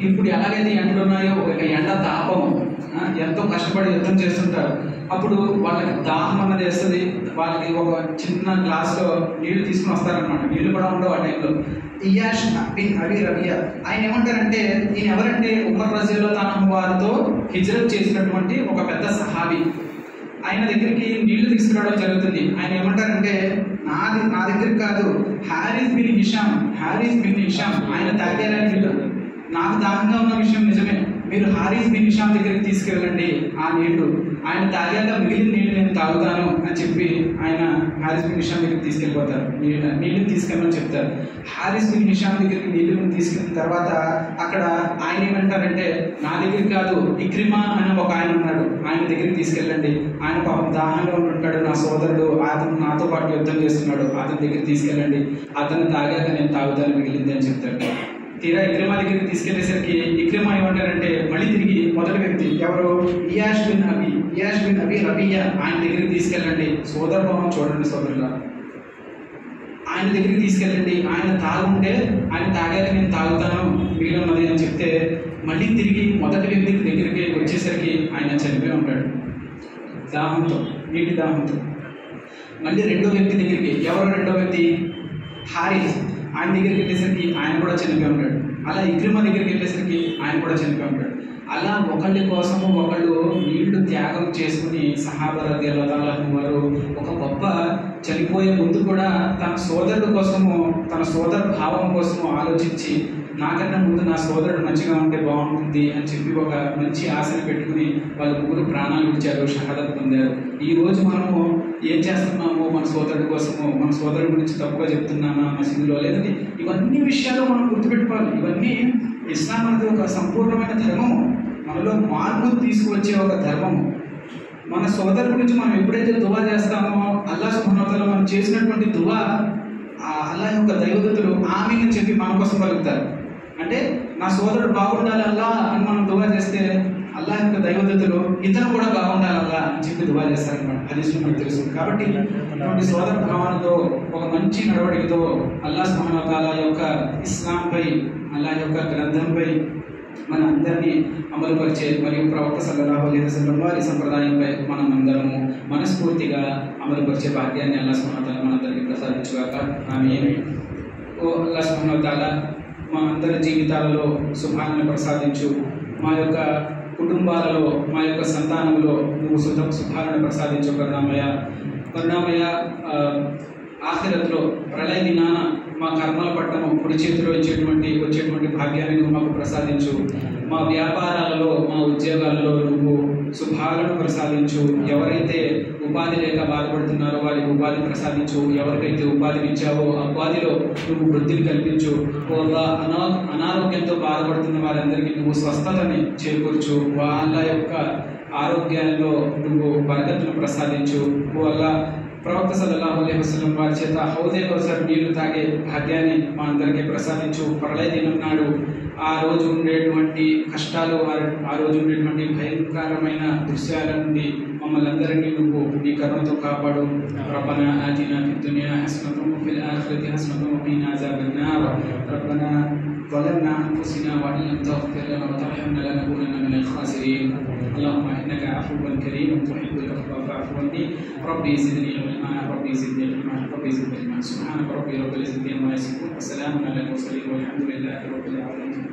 ఇప్పుడు ఎలాగైతే ఎండలు ఉన్నాయో, ఒక ఎండ తాపం, ఎంతో కష్టపడి యుద్ధం చేస్తుంటారు. అప్పుడు వాళ్ళకి దాహం అన్నది వేస్తుంది. వాళ్ళకి ఒక చిన్న గ్లాస్లో నీళ్లు తీసుకుని వస్తారనమాట. నీళ్లు కూడా ఉండవు ఆ టైంలో. ఇయాష్ బిన్ అబీ రబియా ఆయన ఏమంటారంటే, ఈయన ఎవరంటే ఉమర్ రజల్లాహు అన్హు వారితో హిజ్రత్ చేసినటువంటి ఒక పెద్ద సహాబీ. ఆయన దగ్గరికి నీళ్లు తీసుకురావడం జరుగుతుంది. ఆయన ఏమంటారంటే, నా దగ్గరికి కాదు, హారిస్ బిన్ హిషామ్ ఆయన తాగారా నీళ్ళు, నాకు దాహంగా ఉన్న విషయం నిజమే, మీరు హారిస్ బిన్ హిషామ్ దగ్గరికి తీసుకెళ్ళండి ఆ నీళ్లు, ఆయన తాగాక మిగిలిన నీళ్లు నేను తాగుతాను అని చెప్పి ఆయన హారిస్ బిన్ హిషామ్ దగ్గరికి తీసుకెళ్ళిపోతారు. నీళ్లు తీసుకెళ్ళమని చెప్తారు. హారిస్ బిన్ హిషామ్ దగ్గరికి నీళ్లను తీసుకెళ్ళిన తర్వాత అక్కడ ఆయన ఏమంటారంటే, నా దగ్గరికి కాదు, ఇక్రిమా అని ఒక ఆయన ఉన్నాడు, ఆయన దగ్గరికి తీసుకెళ్ళండి, ఆయన పాపం దాహంగా ఉంటాడు, నా సోదరుడు, అతను నాతో పాటు యుద్ధం చేస్తున్నాడు, అతని దగ్గరికి తీసుకెళ్ళండి, అతను తాగాక నేను తాగుతాను మిగిలింది అని చెప్తాడు. తీరా ఇక్రిమా దగ్గరికి తీసుకెళ్లేసరికి ఇక్రిమా ఏమంటారంటే, మళ్ళీ తిరిగి మొదటి వ్యక్తి ఎవరు, ఇయాష్ బిన్ అబీ రబియా ఆయన దగ్గరికి తీసుకెళ్ళండి. సోదర భావం చూడండి సోదరులా, ఆయన దగ్గరికి తీసుకెళ్ళండి, ఆయన తాగుంటే ఆయన తాగాక నేను తాగుతాను మిగిలినది అని చెప్తే, మళ్ళీ తిరిగి మొదటి వ్యక్తి దగ్గరికి వచ్చేసరికి ఆయన చనిపోయి ఉంటాడు దాహంతో, నీటి దాహంతో. మళ్ళీ రెండో వ్యక్తి దగ్గరికి, ఎవరు రెండో వ్యక్తి, హారిస్, ఆయన దగ్గరికి వెళ్ళేసరికి ఆయన కూడా చనిపోయి ఉంటాడు. అలా ఇక్రిమా దగ్గరికి వెళ్ళేసరికి ఆయన కూడా చనిపోయి ఉంటాడు. అలా ఒకళ్ళ కోసము ఒకళ్ళు నీళ్లు త్యాగం చేసుకుని సహాబా రలియల్లాహు అన్హు వారు ఒక గొప్ప చనిపోయే ముందు కూడా తన సోదరుడు కోసము, తన సోదర భావం కోసము ఆలోచించి, నాకన్నా ముందు నా సోదరుడు మంచిగా ఉంటే బాగుంటుంది అని చెప్పి ఒక మంచి ఆశను పెట్టుకుని వాళ్ళ ముగ్గురు ప్రాణాలు విడిచారు, షహాదత్ పొందారు. ఈ రోజు మనము ఏం చేస్తున్నాము, మన సోదరుడి కోసము, మన సోదరుడి గురించి తప్పుగా చెప్తున్నామా మసీదులో, లేదంటే ఇవన్నీ విషయాలు మనం గుర్తుపెట్టుకోవాలి. ఇవన్నీ ఇస్లాం అనేది ఒక సంపూర్ణమైన ధర్మము, మనలో మార్పు తీసుకువచ్చే ఒక ధర్మము. మన సోదరుడి గురించి మనం ఎప్పుడైతే దువా చేస్తామో, అల్లాహ్ సుబ్హానహు వ తఆలా మనం చేసినటువంటి దువా అల్లాహ్ యొక్క దైవదూతలు ఆమీన్ అని చెప్పి మన కోసం పలుకుతారు. అంటే నా సోదరుడు బాగుండాలి అల్లా అని మనం దువా చేస్తే, అల్లాహ్ యొక్క దైవదూతలు ఇతను కూడా బాగుండాలి అల్లా అని చెప్పి దువా చేస్తారనమాట. హదీస్లో మనకు తెలుసు. కాబట్టి ఇటువంటి సోదర భావనతో, ఒక మంచి నడవడికతో అల్లాహ్ సుబ్హానహు వ తఆలా యొక్క ఇస్లాంపై, అల్లాహ్ యొక్క గ్రంథంపై మన అందరినీ అమలుపరిచే మరియు ప్రవక్త సల్లల్లాహు అలైహి వసల్లం వారి సంప్రదాయంపై మనం అందరము మనస్ఫూర్తిగా అమలుపరిచే భాగ్యాన్ని అల్లాహ్ సుబ్హానహు వ తఆలా మనందరికీ ప్రసాదించుగాక. ఆమీన్. ఓ అల్లాహ్ సుబ్హానహు వ తఆలా మా అందరి జీవితాలలో శుభాలను ప్రసాదించు, మా యొక్క కుటుంబాలలో, మా యొక్క సంతానంలో నువ్వు శుభాలను ప్రసాదించు కరుణామయ. ఆఖిరత్లో ప్రళయ దినాన మా కర్మల పట్టము కుడి చేతిలో వచ్చేటువంటి భాగ్యాన్ని నువ్వు మాకు ప్రసాదించు. మా వ్యాపారాలలో, మా ఉద్యోగాలలో నువ్వు శుభాలను ప్రసాదించు. ఎవరైతే ఉపాధి లేక బాధపడుతున్నారో వారికి ఉపాధి ప్రసాదించు. ఎవరికైతే ఉపాధిని ఇచ్చావో ఆ ఉపాధిలో నువ్వు వృద్ధిని కల్పించు. అనారోగ్యంతో బాధపడుతున్న వారందరికీ నువ్వు స్వస్థతని చేకూర్చు. వాళ్ళ యొక్క ఆరోగ్యాల్లో నువ్వు బరకత్తును ప్రసాదించు. వల్ల ప్రవక్త సల్లల్లాహు అలైహి వసల్లం వారి చేత హౌదే కౌసర్ నీళ్లు తాగే భాగ్యాన్ని మా అందరికీ ప్రసాదించు. ప్రళయ దినం నాడు ఆ రోజు ఉండేటువంటి కష్టాలు, ఆ రోజు ఉండేటువంటి భయంకరమైన దృశ్యాల నుండి మమ్మల్ని అందరినీ నువ్వు నీ కరుణతో కాపాడు. రబ్బనా ఆతినా ఫిద్ దునియా హసనతన్ వఫిల్ ఆఖిరతి హసనతన్ వఖినా అజాబన్నార్. రబ్బనా ظلمنا أنفسنا وإن لم تغفر لنا وترحمنا لنكونن من الخاسرين. اللهم إنك عفو كريم تحب العفو فاعف عني. ربي زدني علما ربي زدني علما ربي زدني علما. سبحانك ربي رب العزة عما يصفون وسلام على المرسلين والحمد لله رب العالمين.